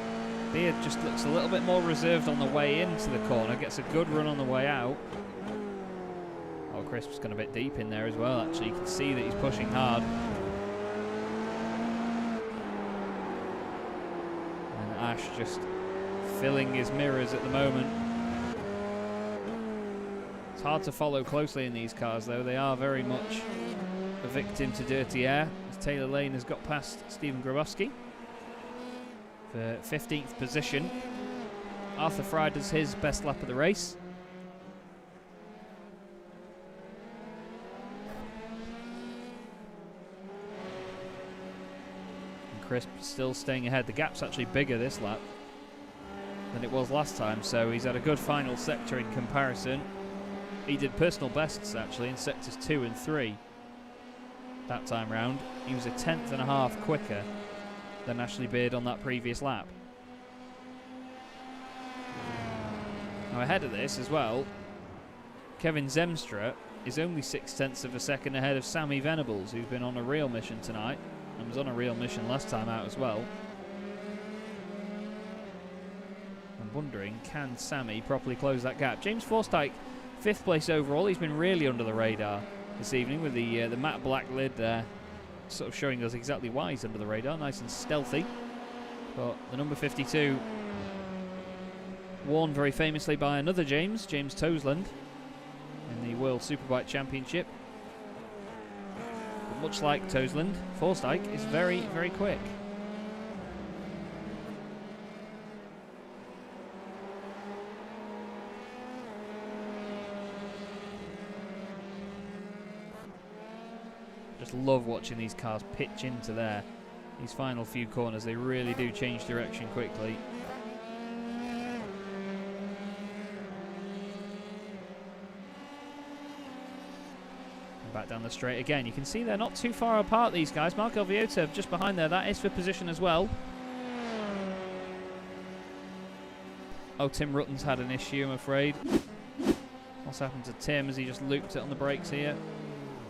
Beard just looks a little bit more reserved on the way into the corner, gets a good run on the way out. Oh, Crisp's gone a bit deep in there as well, actually. You can see that he's pushing hard. And Ash just filling his mirrors at the moment. It's hard to follow closely in these cars, though. They are very much a victim to dirty air, as Taylor Lane has got past Stephen Grabowski for 15th position. Arthur Fry does his best lap of the race. Crisp still staying ahead. The gap's actually bigger this lap than it was last time, so he's had a good final sector in comparison. He did personal bests actually in sectors 2 and 3 that time round. He was a 10th and a half quicker than Ashley Beard on that previous lap. Now ahead of this as well, Kevin Zemstra is only 6/10 of a second ahead of Sammy Venables, who's been on a real mission tonight and was on a real mission last time out as well. I'm wondering, can Sammy properly close that gap? James Forsythe, 5th place overall. He's been really under the radar this evening with the matte black lid there, sort of showing us exactly why he's under the radar. Nice and stealthy. But the number 52, worn very famously by another James Toseland, in the World Superbike Championship. But much like Toseland, Forsythe is very, very quick. Just love watching these cars pitch into there. These final few corners, they really do change direction quickly. Back down the straight again. You can see they're not too far apart, these guys. Mark Elviota just behind there. That is for position as well. Oh, Tim Rutten's had an issue, I'm afraid. What's happened to Tim? Has he just looped it on the brakes here?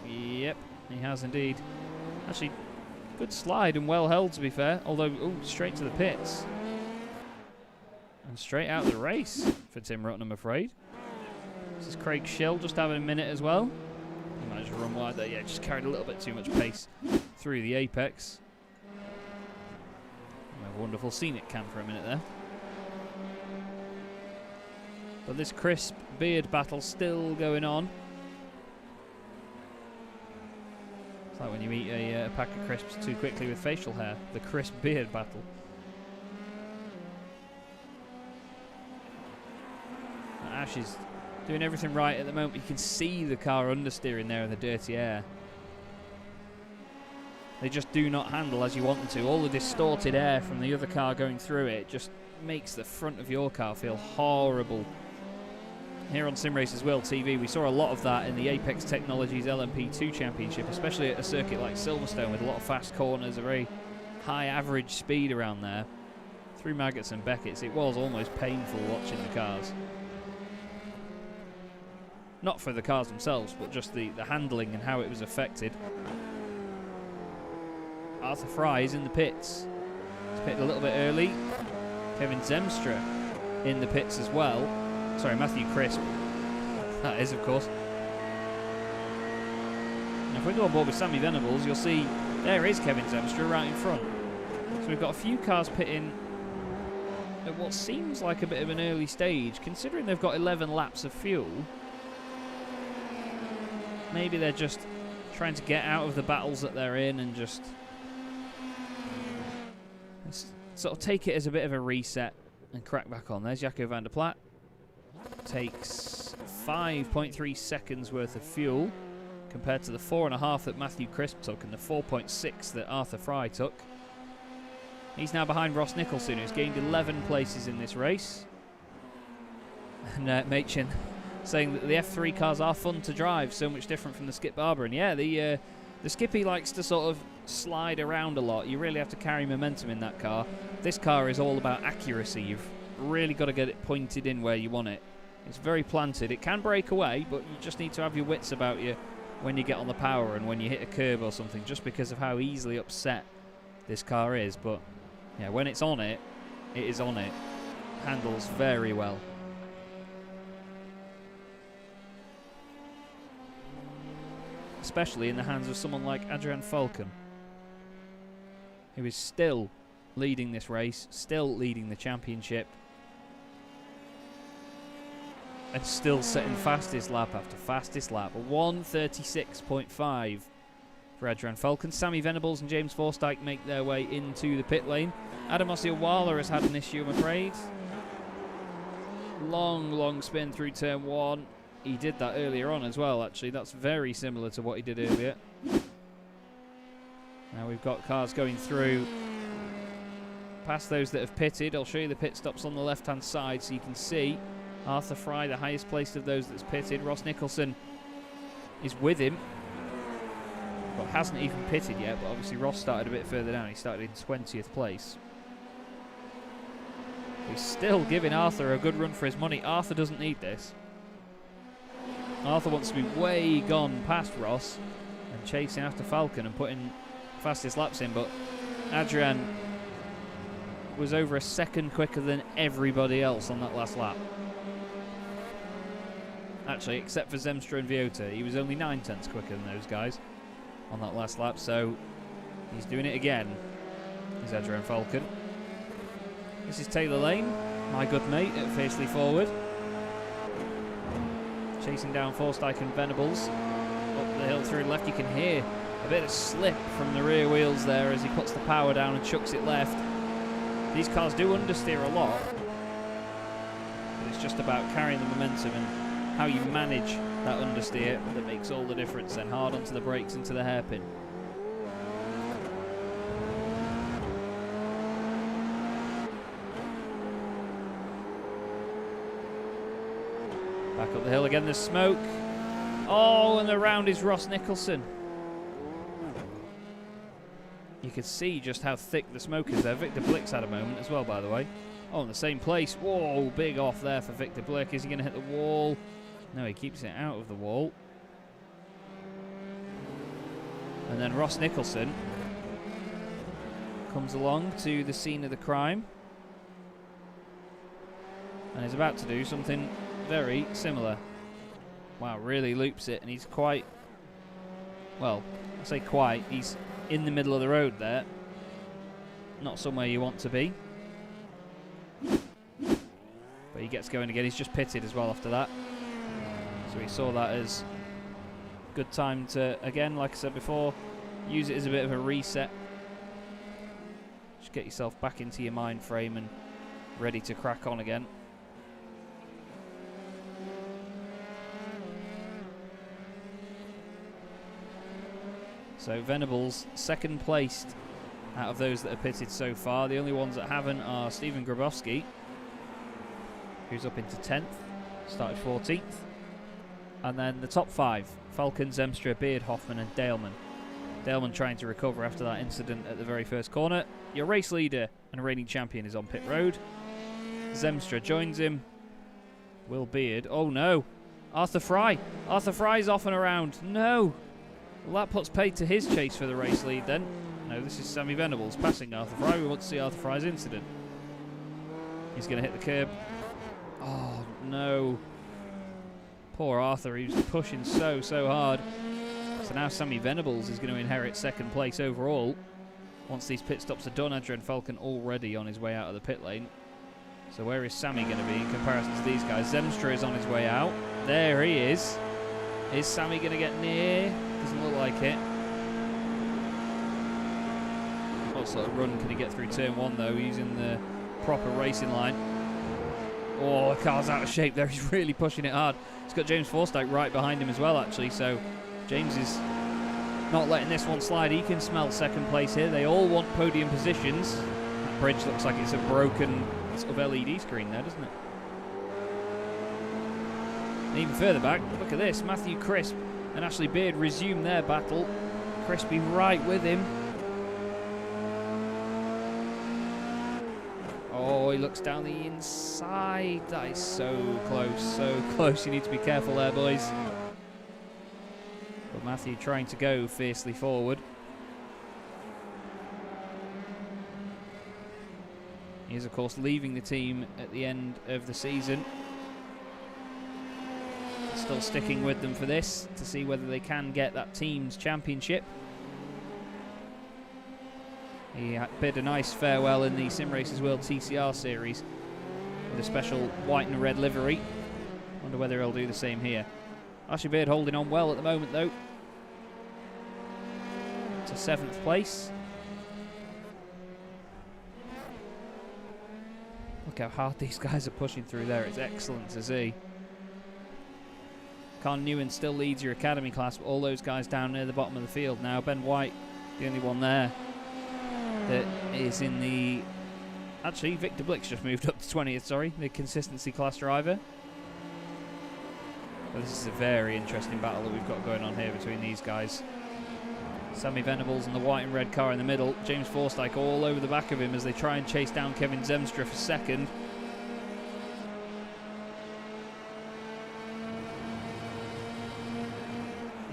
Yep, he has indeed. Actually, good slide and well held, to be fair. Although, ooh, straight to the pits. And straight out of the race for Tim Rutten, I'm afraid. This is Craig Schill just having a minute as well. He managed to run wide there. Yeah, just carried a little bit too much pace through the apex. A wonderful scenic cam for a minute there. But this crisp beard battle still going on. It's like when you eat a pack of crisps too quickly with facial hair. The crisp beard battle. Ash is doing everything right at the moment. You can see the car understeering there in the dirty air. They just do not handle as you want them to. All the distorted air from the other car going through it just makes the front of your car feel horrible. Here on Simracersworld TV, we saw a lot of that in the Apex Technologies LMP2 Championship, especially at a circuit like Silverstone with a lot of fast corners, a very high average speed around there. Through Maggots and Beckett's, it was almost painful watching the cars. Not for the cars themselves, but just the handling and how it was affected. Arthur Fry is in the pits. He's pitted a little bit early. Kevin Zemstra in the pits as well. Sorry, Matthew Crisp. That is, of course. Now if we go on board with Sammy Venables, you'll see there is Kevin Zemstra right in front. So we've got a few cars pitting at what seems like a bit of an early stage, considering they've got 11 laps of fuel. Maybe they're just trying to get out of the battles that they're in and just sort of take it as a bit of a reset and crack back on. There's Jaco van der Plat. Takes 5.3 seconds worth of fuel compared to the 4.5 that Matthew Crisp took and the 4.6 that Arthur Fry took. He's now behind Ross Nicholson, who's gained 11 places in this race. And Machin saying that the F3 cars are fun to drive, so much different from the Skip Barber. And yeah, the Skippy likes to sort of slide around a lot. You really have to carry momentum in that car. This car is all about accuracy. You've really got to get it pointed in where you want it. It's very planted. It can break away, but you just need to have your wits about you when you get on the power and when you hit a curb or something, just because of how easily upset this car is. But yeah, when it's on it, it is on it. Handles very well. Especially in the hands of someone like Adrian Falcon, who is still leading this race, still leading the championship, and still setting fastest lap after fastest lap. A 1:36.5 for Adrian Falcon. Sammy Venables and James Forsythe make their way into the pit lane. Adam Ossie-Wala has had an issue, I'm afraid. Long spin through turn 1. He did that earlier on as well, actually. That's very similar to what he did earlier. Now we've got cars going through past those that have pitted. I'll show you the pit stops on the left-hand side so you can see Arthur Fry, the highest placed of those that's pitted. Ross Nicholson is with him, but hasn't even pitted yet. But obviously Ross started a bit further down. He started in 20th place. He's still giving Arthur a good run for his money. Arthur doesn't need this. Arthur wants to be way gone past Ross and chasing after Falcon and putting fastest laps in, but Adrian was over a second quicker than everybody else on that last lap. Actually, except for Zemstra and Viota, he was only 9/10 quicker than those guys on that last lap, so he's doing it again. Here's Adrian Falcon. This is Taylor Lane, my good mate at Fiercely Forward. Chasing down Forsyth and Venables. Up the hill through left, you can hear a bit of slip from the rear wheels there as he puts the power down and chucks it left. These cars do understeer a lot, but it's just about carrying the momentum and how you manage that understeer that makes all the difference then. Hard onto the brakes, into the hairpin. Back up the hill again, there's smoke. Oh, and around is Ross Nicholson. You could see just how thick the smoke is there. Victor Blick's had a moment as well, by the way. Oh, in the same place. Whoa, big off there for Victor Blick. Is he going to hit the wall? No, he keeps it out of the wall. And then Ross Nicholson comes along to the scene of the crime and is about to do something very similar. Wow, really loops it, and he's quite, well, I say quite, he's in the middle of the road there. Not somewhere you want to be. But he gets going again. He's just pitted as well after that. So he saw that as good time to, again, like I said before, use it as a bit of a reset. Just get yourself back into your mind frame and ready to crack on again. So Venables, second placed out of those that have pitted so far. The only ones that haven't are Stephen Grabowski, who's up into 10th, started 14th. And then the top 5, Falcon, Zemstra, Beard, Hoffman and Daleman. Daleman trying to recover after that incident at the very first corner. Your race leader and reigning champion is on pit road. Zemstra joins him. Will Beard, oh no, Arthur Fry. Arthur Fry's off and around, no. Well, that puts paid to his chase for the race lead then. No, this is Sammy Venables passing Arthur Fry. We want to see Arthur Fry's incident. He's going to hit the curb. Oh, no. Poor Arthur, he was pushing so hard. So now Sammy Venables is going to inherit second place overall. Once these pit stops are done, Adrian Falcon already on his way out of the pit lane. So where is Sammy going to be in comparison to these guys? Zemstra is on his way out. There he is. Is Sammy going to get near? Doesn't look like it. What sort of run can he get through turn 1 though, using the proper racing line? Oh, the car's out of shape there. He's really pushing it hard. He's got James Forsyth right behind him as well, actually. So James is not letting this one slide. He can smell second place here. They all want podium positions. That bridge looks like it's a broken sort of LED screen there, doesn't it? And even further back, look at this. Matthew Crisp and Ashley Beard resume their battle. Crispy right with him. Oh, he looks down the inside. That is so close, so close. You need to be careful there, boys. But Matthew trying to go fiercely forward. He is, of course, leaving the team at the end of the season. Still sticking with them for this to see whether they can get that team's championship. He bid a nice farewell in the Simracersworld TCR series with a special white and red livery. Wonder whether he'll do the same here. Ashley Beard holding on well at the moment though. To 7th place. Look how hard these guys are pushing through there. It's excellent to see. Con Newen still leads your academy class, but all those guys down near the bottom of the field now. Ben White, the only one there that is in the Actually, Victor Blick's just moved up to 20th, sorry, the consistency class driver. But this is a very interesting battle that we've got going on here between these guys. Sammy Venables and the white and red car in the middle. James Forsyke all over the back of him as they try and chase down Kevin Zemstra for second.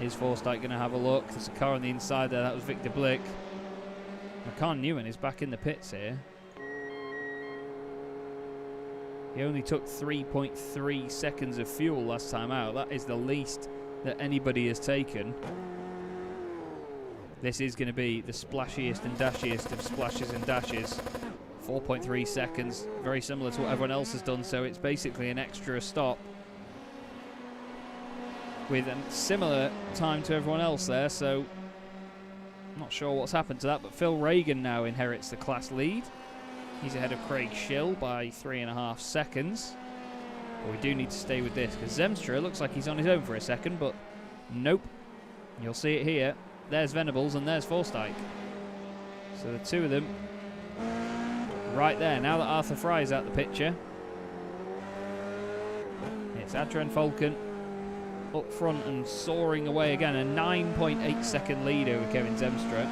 Is Forsyke going to have a look? There's a car on the inside there. That was Victor Blick. Khan Newen is back in the pits here. He only took 3.3 seconds of fuel last time out. That is the least that anybody has taken. This is going to be the splashiest and dashiest of splashes and dashes. 4.3 seconds, very similar to what everyone else has done, so it's basically an extra stop with a similar time to everyone else there, so I'm not sure what's happened to that, but Phil Reagan now inherits the class lead. He's ahead of Craig Schill by 3.5 seconds. But we do need to stay with this, because Zemstra looks like he's on his own for a second, but nope. You'll see it here. There's Venables and there's Forsyke. So the two of them right there. Now that Arthur Fry is out the picture, it's Adrian Falcon up front and soaring away again. A 9.8 second lead over Kevin Zemstra.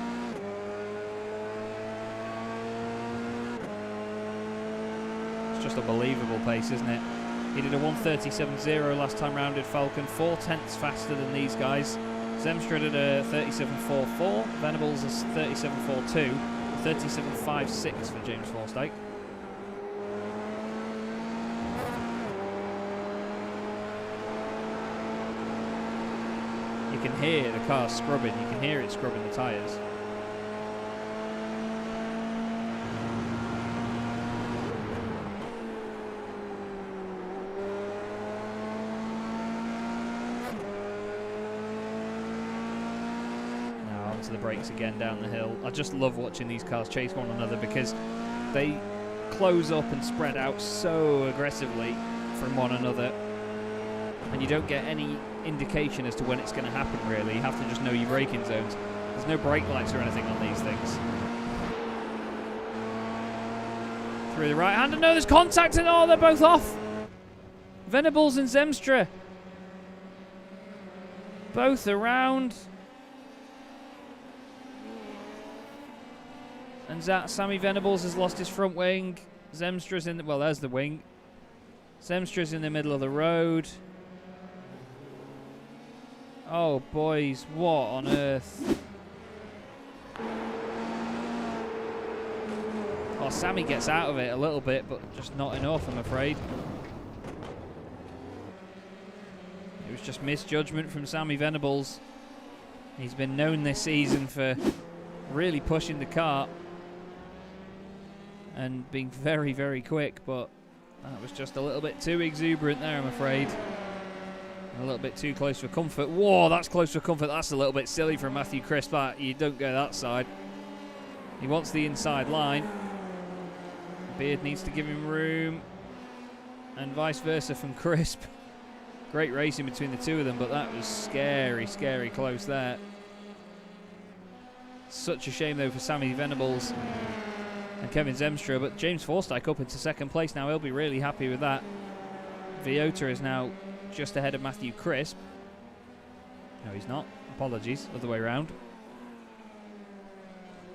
It's just unbelievable pace, isn't it? He did a 1:37.0 last time round, did Falcon, 4/10 faster than these guys. Zemstra did a 37.44, Venables is 37.42, 37.56 for James Forsyke. You can hear the car scrubbing, you can hear it scrubbing the tyres. The brakes again down the hill. I just love watching these cars chase one another because they close up and spread out so aggressively from one another, and you don't get any indication as to when it's going to happen really. You have to just know your braking zones. There's no brake lights or anything on these things. Through the right hand, and no, there's contact, and oh, they're both off. Venables and Zemstra both around. And Sammy Venables has lost his front wing. Zemstra's in the, well, there's the wing. Zemstra's in the middle of the road. Oh, boys, what on earth? Oh, Sammy gets out of it a little bit, but just not enough, I'm afraid. It was just misjudgment from Sammy Venables. He's been known this season for really pushing the car and being very, very quick, but that was just a little bit too exuberant there, I'm afraid. A little bit too close for comfort. Whoa, that's close for comfort. That's a little bit silly from Matthew Crisp. You don't go that side. He wants the inside line. Beard needs to give him room, and vice versa from Crisp. Great racing between the two of them, but that was scary, scary close there. Such a shame, though, for Sammy Venables and Kevin Zemstra, but James Forsyke up into second place now. He'll be really happy with that. Viota is now just ahead of Matthew Crisp. No, he's not. Apologies, other way around.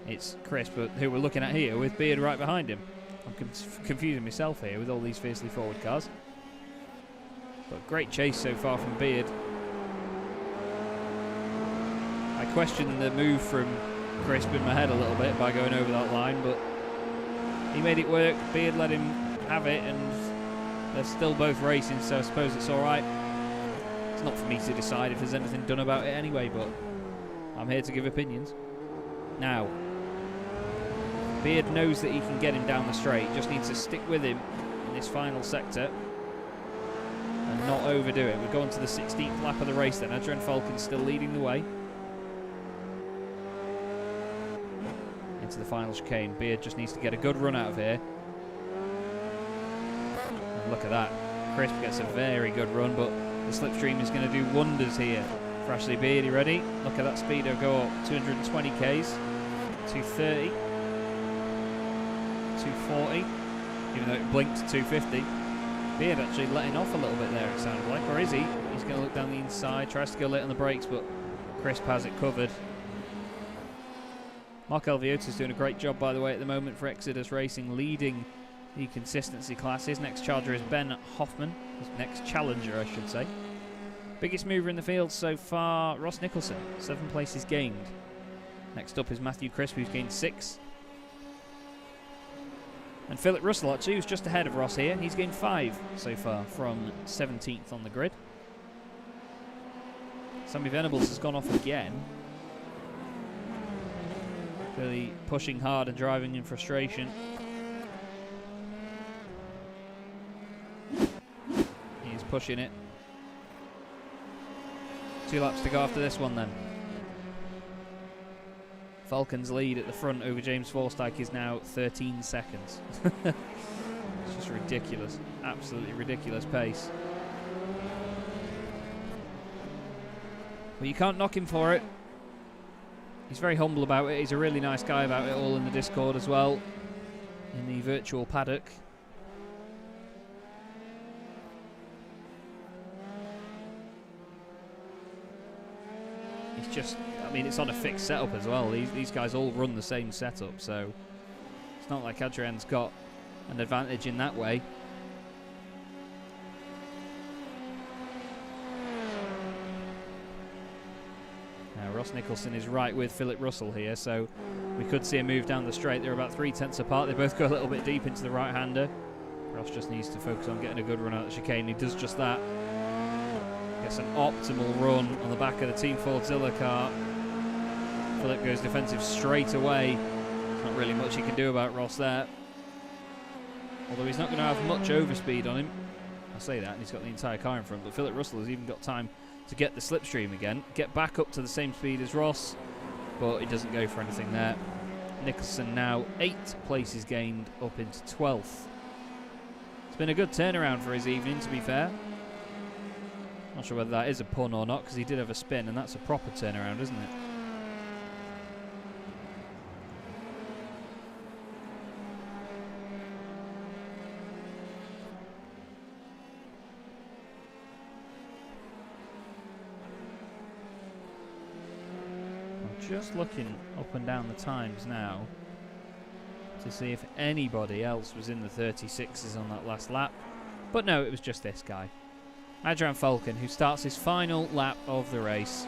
It's Crisp, who we're looking at here, with Beard right behind him. I'm confusing myself here with all these fiercely forward cars. But great chase so far from Beard. I question the move from Crisp in my head a little bit by going over that line, but he made it work. Beard let him have it, and they're still both racing, so I suppose it's all right. It's not for me to decide if there's anything done about it anyway, but I'm here to give opinions. Now, Beard knows that he can get him down the straight, just needs to stick with him in this final sector and not overdo it. We're going to the 16th lap of the race then. Adrian Falcon's still leading the way into the final chicane. Beard just needs to get a good run out of here. And look at that. Crisp gets a very good run, but the slipstream is going to do wonders here for Ashley Beard. You ready? Look at that speedo go up. 220 Ks, 230, 240, even though it blinked to 250. Beard actually letting off a little bit there, it sounded like. Or is he? He's going to look down the inside, tries to go late on the brakes, but Crisp has it covered. Mark Alviota's doing a great job, by the way, at the moment for Exodus Racing, leading the consistency class. His next charger is Ben Hoffman. His next challenger, I should say. Biggest mover in the field so far, Ross Nicholson, 7 places gained. Next up is Matthew Crisp, who's gained 6. And Philip Russell, actually, who's just ahead of Ross here. He's gained 5 so far from 17th on the grid. Sammy Venables has gone off again. Really pushing hard and driving in frustration. He's pushing it. 2 laps to go after this one then. Falcon's lead at the front over James Forsyth is now 13 seconds. It's just ridiculous. Absolutely ridiculous pace. But you can't knock him for it. He's very humble about it. He's a really nice guy about it all in the Discord as well. In the virtual paddock. He's just... I mean, it's on a fixed setup as well. These guys all run the same setup, so it's not like Adrian's got an advantage in that way. Now, Ross Nicholson is right with Philip Russell here, so we could see a move down the straight. They're about 3/10 apart. They both go a little bit deep into the right-hander. Ross just needs to focus on getting a good run out of the chicane. He does just that. Gets an optimal run on the back of the Team Fordzilla car. Philip goes defensive straight away. There's not really much he can do about Ross there. Although he's not going to have much overspeed on him. I say that, and he's got the entire car in front, but Philip Russell has even got time to get the slipstream again, get back up to the same speed as Ross, but he doesn't go for anything there. Nicholson now 8 places gained up into 12th. It's been a good turnaround for his evening, to be fair. Not sure whether that is a pun or not, because he did have a spin, and that's a proper turnaround, isn't it? Just looking up and down the times now to see if anybody else was in the 36s on that last lap. But no, it was just this guy. Adrian Falcon, who starts his final lap of the race.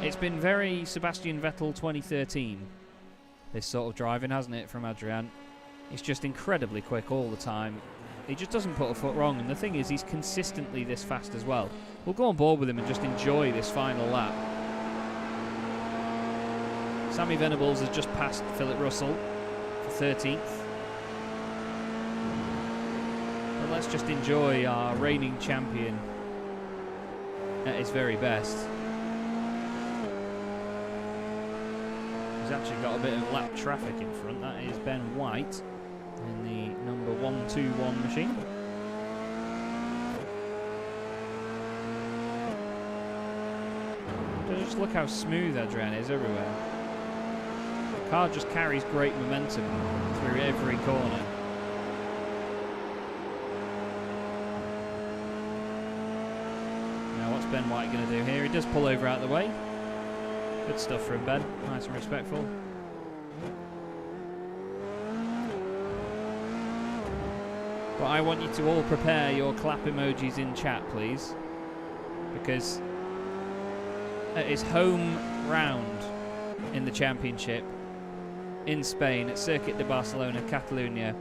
It's been very Sebastian Vettel 2013, this sort of driving, hasn't it, from Adrian? He's just incredibly quick all the time. He just doesn't put a foot wrong, and the thing is, he's consistently this fast as well. We'll go on board with him and just enjoy this final lap. Sammy Venables has just passed Philip Russell for 13th. But let's just enjoy our reigning champion at his very best. He's actually got a bit of lap traffic in front. That is Ben White in the number 121 machine. Just look how smooth Adrian is everywhere. The car just carries great momentum through every corner. Now what's Ben White going to do here? He does pull over out of the way. Good stuff from Ben, nice and respectful. But I want you to all prepare your clap emojis in chat, please, because at his home round in the championship in Spain at Circuit de Barcelona-Catalunya,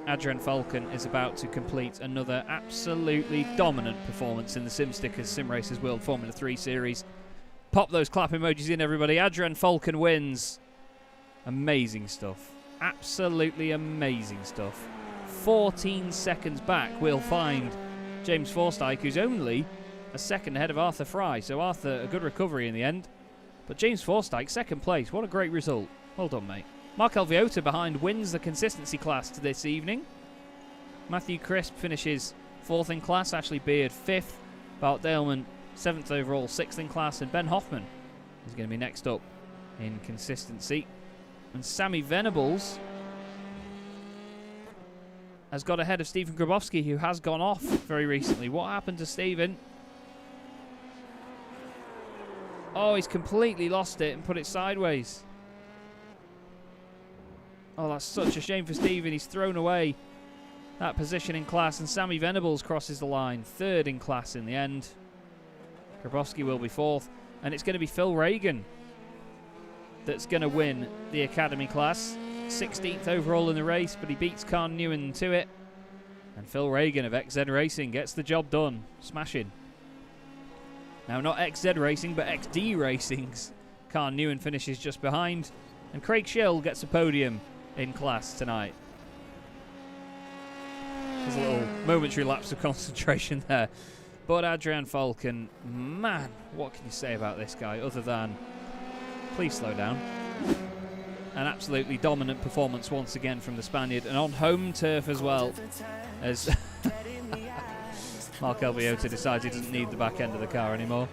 Adrian Falcon is about to complete another absolutely dominant performance in the SimStickers Simracersworld Formula 3 Series. Pop those clap emojis in, everybody. Adrian Falcon wins. Amazing stuff. Absolutely amazing stuff. 14 seconds back, we'll find James Forsyth, who's only a second ahead of Arthur Fry. So Arthur, a good recovery in the end. But James Forsyth, second place. What a great result. Well done, mate. Mark Alviota behind wins the consistency class this evening. Matthew Crisp finishes 4th in class. Ashley Beard 5th. Bart Daleman 7th overall, 6th in class. And Ben Hoffman is going to be next up in consistency. And Sammy Venables has got ahead of Stephen Grabowski, who has gone off very recently. What happened to Stephen? Oh, he's completely lost it and put it sideways. Oh, that's such a shame for Stephen. He's thrown away that position in class, and Sammy Venables crosses the line. 3rd in class in the end. Grabowski will be 4th, and it's going to be Phil Reagan that's going to win the Academy class. 16th overall in the race, but he beats Khan Newen to it. And Phil Reagan of XZ Racing gets the job done. Smashing. Now, not XZ Racing, but XD Racing's Khan Newen finishes just behind. And Craig Schill gets a podium in class tonight. There's a little momentary lapse of concentration there. But Adrian Falcon, man, what can you say about this guy other than please slow down? An absolutely dominant performance once again from the Spaniard, and on home turf as well, as Mark Albiota decides he doesn't need the back end of the car anymore.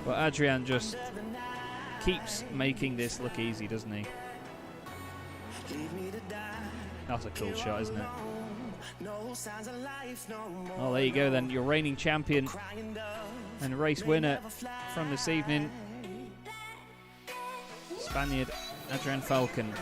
But Adrian just keeps making this look easy, doesn't he? That's a cool shot, isn't it? Oh, there you go then, your reigning champion and race winner from this evening, Spaniard Adrian Falcon.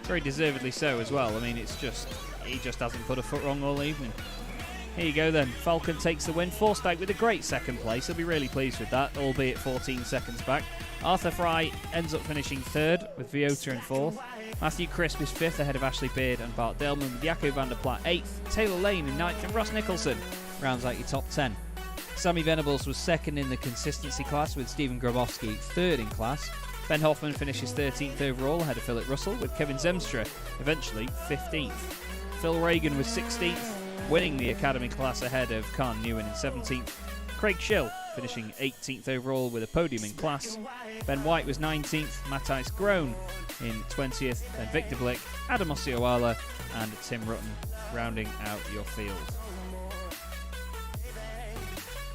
Very deservedly so as well. I mean, it's just, he just hasn't put a foot wrong all evening. Here you go then, Falcon takes the win. Forstake with a great 2nd place, he'll be really pleased with that, albeit 14 seconds back. Arthur Fry ends up finishing 3rd with Viota in 4th. Matthew Crisp is 5th ahead of Ashley Beard and Bart Delman, with Jaco van der Plat 8th, Taylor Lane in 9th, and Ross Nicholson rounds out your top 10. Sammy Venables was 2nd in the consistency class, with Stephen Grabowski 3rd in class. Ben Hoffman finishes 13th overall ahead of Philip Russell, with Kevin Zemstra eventually 15th. Phil Reagan was 16th, winning the Academy class ahead of Khan Newen in 17th. Craig Schill finishing 18th overall with a podium in class. Ben White was 19th, Matthijs Groen in 20th, and Victor Blick, Adam Ossioala and Tim Rutten rounding out your field.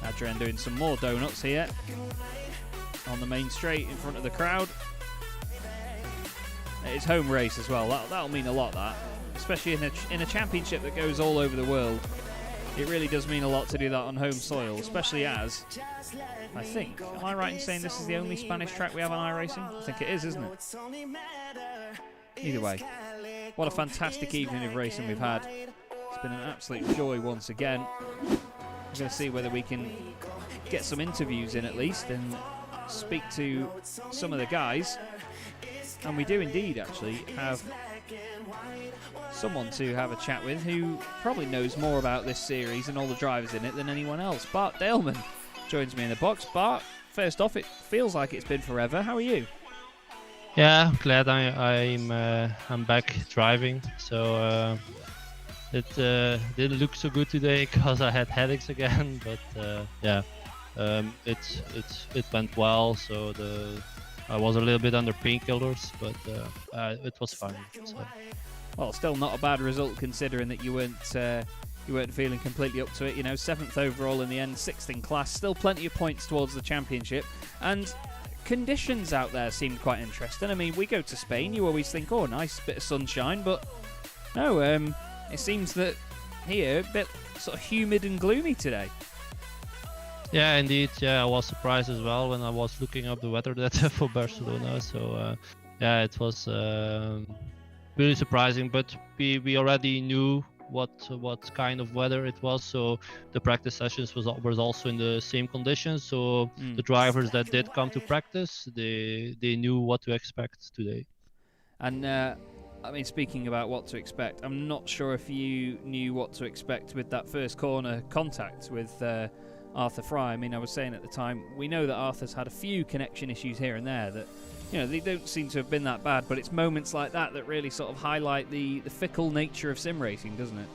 Adrian doing some more donuts here on the main straight in front of the crowd. It's home race as well, that'll mean a lot, that. Especially in a championship that goes all over the world. It really does mean a lot to do that on home soil, especially as, I think, am I right in saying this is the only Spanish track we have on iRacing? I think it is, isn't it? Either way, what a fantastic evening of racing we've had. It's been an absolute joy once again. We're going to see whether we can get some interviews in at least and speak to some of the guys. And we do indeed actually have someone to have a chat with who probably knows more about this series and all the drivers in it than anyone else. Bart Delman joins me in the box. Bart, first off, it feels like it's been forever. How are you? Yeah, I'm glad I'm back driving. So it didn't look so good today because I had headaches again. But yeah, it went well. So I was a little bit under painkillers, but it was fine. So. Well, still not a bad result considering that you weren't feeling completely up to it. You know, 7th overall in the end, 6th in class. Still plenty of points towards the championship. And conditions out there seemed quite interesting. I mean, we go to Spain, you always think, oh, nice bit of sunshine. But no, it seems that here, a bit sort of humid and gloomy today. Yeah, indeed. Yeah, I was surprised as well when I was looking up the weather data for Barcelona. So yeah, it was really surprising. But we already knew what kind of weather it was. So the practice sessions was also in the same conditions. So the drivers that did come to practice, they knew what to expect today. And I mean, speaking about what to expect, I'm not sure if you knew what to expect with that first corner contact with Arthur Fry. I mean, I was saying at the time, we know that Arthur's had a few connection issues here and there that, you know, they don't seem to have been that bad, but it's moments like that that really sort of highlight the fickle nature of sim racing, doesn't it?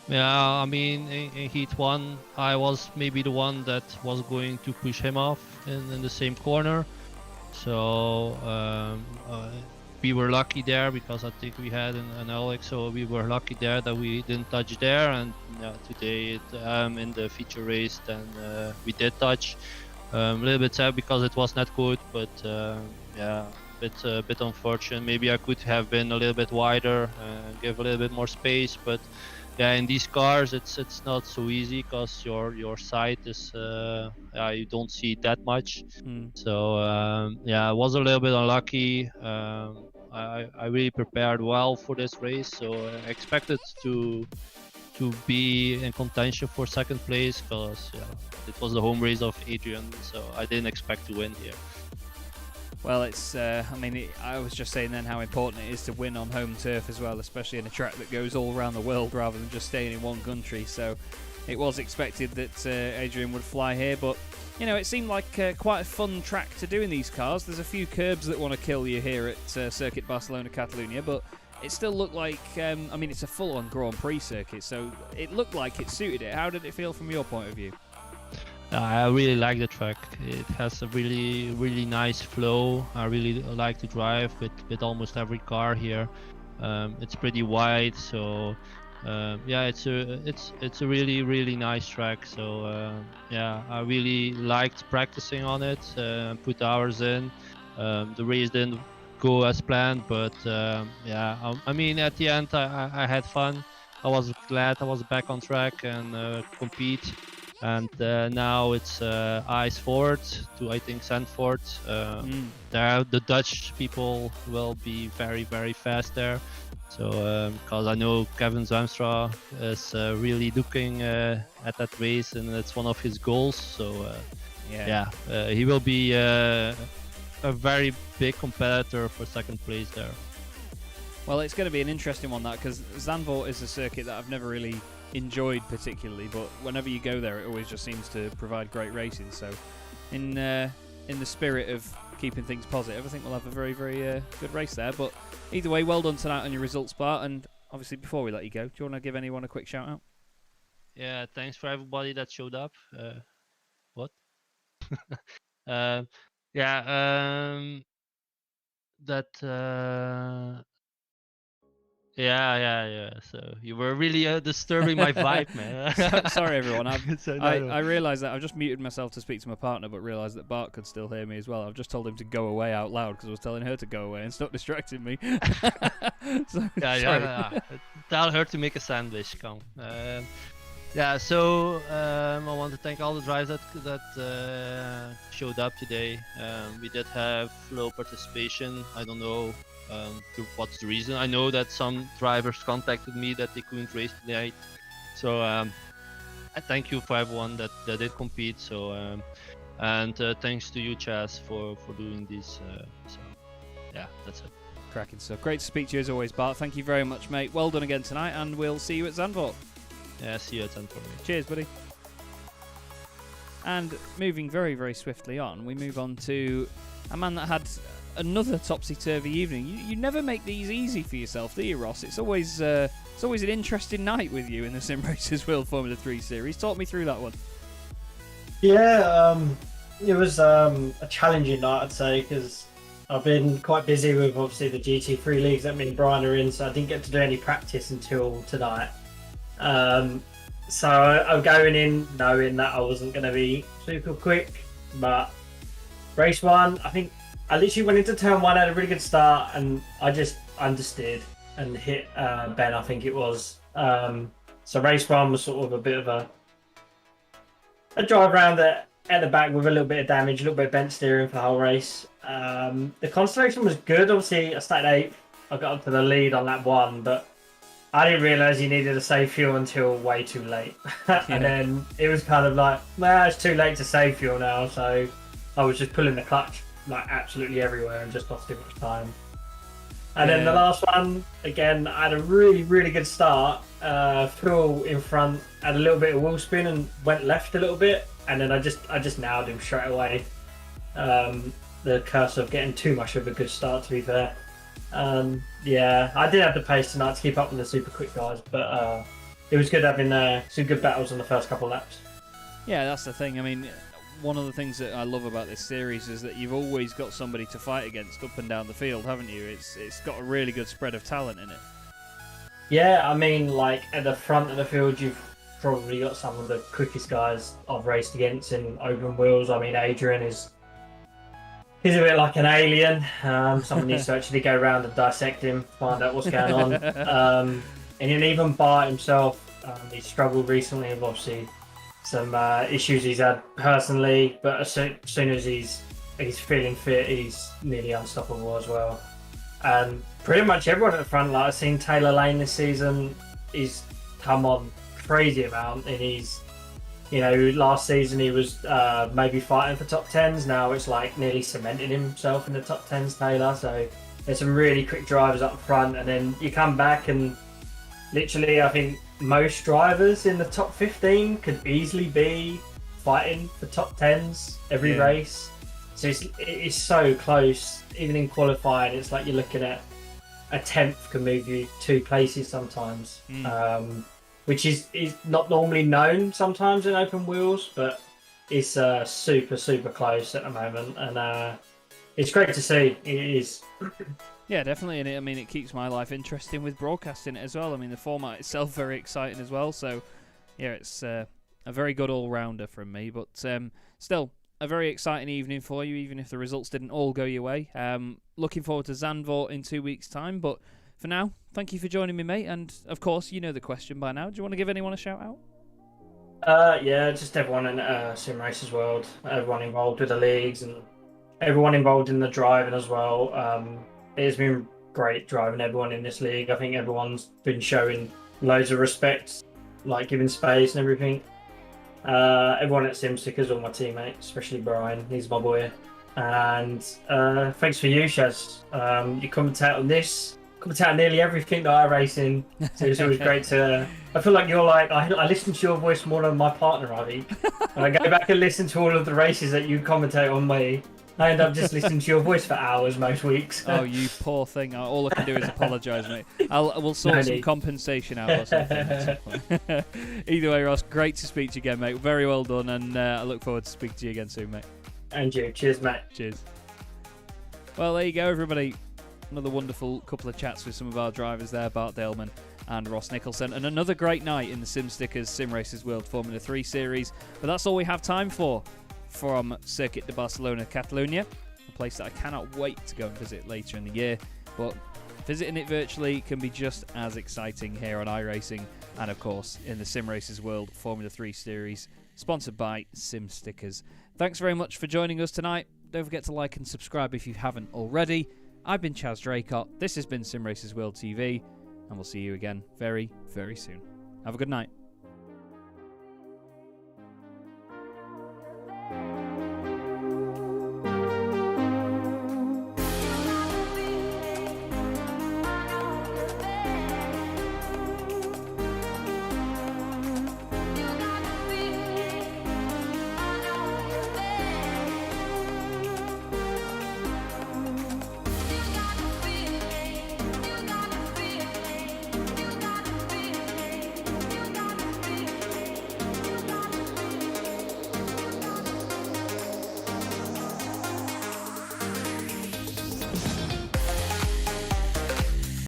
Yeah, I mean, in Heat 1, I was maybe the one that was going to push him off in the same corner. So we were lucky there because I think we had an Alex, so we were lucky there that we didn't touch there. And today in the feature race, then we did touch. A little bit sad because it was not good, but yeah, a bit unfortunate. Maybe I could have been a little bit wider and give a little bit more space, but yeah, in these cars it's not so easy because your sight is you don't see that much. So yeah, I was a little bit unlucky. I really prepared well for this race, so I expected to be in contention for second place because it was the home race of Adrian, so I didn't expect to win here. Well, it's. I was just saying then how important it is to win on home turf as well, especially in a track that goes all around the world rather than just staying in one country. So it was expected that Adrian would fly here, but it seemed like quite a fun track to do in these cars. There's a few curbs that want to kill you here at Circuit Barcelona-Catalunya, but it still looked like. It's a full-on Grand Prix circuit, so it looked like it suited it. How did it feel from your point of view? I really like the track. It has a really, really nice flow. I really like to drive with almost every car here. It's pretty wide, so yeah, it's a really, really nice track. So yeah, I really liked practicing on it. Put hours in. The race didn't go as planned, but yeah, at the end I had fun. I was glad I was back on track and compete. And now it's eyes forward to, I think, Zandvoort. There, the Dutch people will be very, very fast there. So, because I know Kevin Zwamstra is really looking at that race, and it's one of his goals. So, yeah, he will be a very big competitor for second place there. Well, it's going to be an interesting one, that, because Zandvoort is a circuit that I've never really enjoyed particularly, but whenever you go there it always just seems to provide great racing. So in the spirit of keeping things positive, I think we'll have a very, very good race there. But either way, well done tonight on your results, Bart. And obviously, before we let you go, do you want to give anyone a quick shout out? Yeah, thanks for everybody that showed up. What? Yeah. So you were really disturbing my vibe, man. Sorry, everyone. I realised that I've just muted myself to speak to my partner, but realised that Bart could still hear me as well. I've just told him to go away out loud because I was telling her to go away and stop distracting me. Yeah. Tell her to make a sandwich. Come. Yeah. So I want to thank all the drivers that showed up today. We did have low participation. I don't know. What's the reason? I know that some drivers contacted me that they couldn't race tonight, so I thank you for everyone that did compete. So and thanks to you, Chaz, for doing this. So yeah, that's it. Cracking stuff. Great to speak to you as always, Bart. Thank you very much, mate. Well done again tonight, and we'll see you at Zandvoort. Yeah, see you at Zandvoort. Cheers, buddy. And moving very, very swiftly on, we move on to a man that had another topsy-turvy evening. You never make these easy for yourself, do you, Ross? It's always an interesting night with you in the Simracersworld Formula 3 series. Talk me through that one. Yeah, it was a challenging night, I'd say, because I've been quite busy with obviously the GT3 leagues that me and Brian are in, so I didn't get to do any practice until tonight. So I'm going in knowing that I wasn't going to be super quick, but race one, I think I literally went into turn one, had a really good start, and I just understeered and hit Ben, I think it was. So race one was sort of a bit of a drive around at the back with a little bit of damage, a little bit of bent steering for the whole race. The Constellation was good. Obviously, I started 8th. I got up to the lead on lap 1, but I didn't realise you needed to save fuel until way too late. And then it was kind of like, well, it's too late to save fuel now, so I was just pulling the clutch like absolutely everywhere and just lost too much time. And then the last one, again, I had a really, really good start. Phil in front had a little bit of wheel spin and went left a little bit, and then I just nailed him straight away. The curse of getting too much of a good start, to be fair. Yeah, I did have the pace tonight to keep up with the super quick guys, but it was good having some good battles on the first couple of laps. Yeah, that's the thing. I mean, one of the things that I love about this series is that you've always got somebody to fight against up and down the field, haven't you? It's got a really good spread of talent in it. Yeah, I mean, like at the front of the field, you've probably got some of the quickest guys I've raced against in open wheels. I mean, Adrian he's a bit like an alien. Someone needs to actually go around and dissect him, find out what's going on. And then even Bart himself, he struggled recently with obviously some issues he's had personally, but as soon as he's feeling fit, he's nearly unstoppable as well. And pretty much everyone at the front, like I've seen Taylor Lane this season, he's come on crazy amount, and he's, you know, last season he was maybe fighting for top 10s. Now it's like nearly cemented himself in the top 10s, Taylor. So there's some really quick drivers up front, and then you come back and literally I think most drivers in the top 15 could easily be fighting for top 10s every race. So it's so close. Even in qualifying, it's like you're looking at a 10th can move you 2 places sometimes. Which is not normally known sometimes in open wheels, but it's super, super close at the moment. And it's great to see. It is. Yeah, definitely. And I mean, it keeps my life interesting with broadcasting it as well. I mean, the format itself very exciting as well. So, yeah, it's a very good all-rounder from me. But still, a very exciting evening for you, even if the results didn't all go your way. Looking forward to Zandvoort in 2 weeks' time. But for now, thank you for joining me, mate. And, of course, you know the question by now. Do you want to give anyone a shout-out? Yeah, just everyone in Simracersworld, everyone involved with the leagues and everyone involved in the driving as well. It has been great driving everyone in this league. I think everyone's been showing loads of respect, like giving space and everything. Everyone at SimStickers, all my teammates, especially Brian, he's my boy. And thanks for you, Chaz. You commentate on this. Commentate on nearly everything that I race in. So it's always great to. I feel like you're like I listen to your voice more than my partner, I think. And I go back and listen to all of the races that you commentate on me. I end up just listening to your voice for hours most weeks. Oh, you poor thing! All I can do is apologise, mate. We'll sort some compensation out or something. Either way, Ross, great to speak to you again, mate. Very well done, and I look forward to speaking to you again soon, mate. And you, cheers, mate. Cheers. Well, there you go, everybody. Another wonderful couple of chats with some of our drivers there, Bart Daleman and Ross Nicholson, and another great night in the SimStickers Simracersworld Formula 3 series. But that's all we have time for from Circuit de Barcelona-Catalunya, a place that I cannot wait to go and visit later in the year. But visiting it virtually can be just as exciting here on iRacing and, of course, in the Simracersworld Formula 3 series, sponsored by SimStickers. Thanks very much for joining us tonight. Don't forget to like and subscribe if you haven't already. I've been Chaz Draycott. This has been Simracersworld TV, and we'll see you again very, very soon. Have a good night.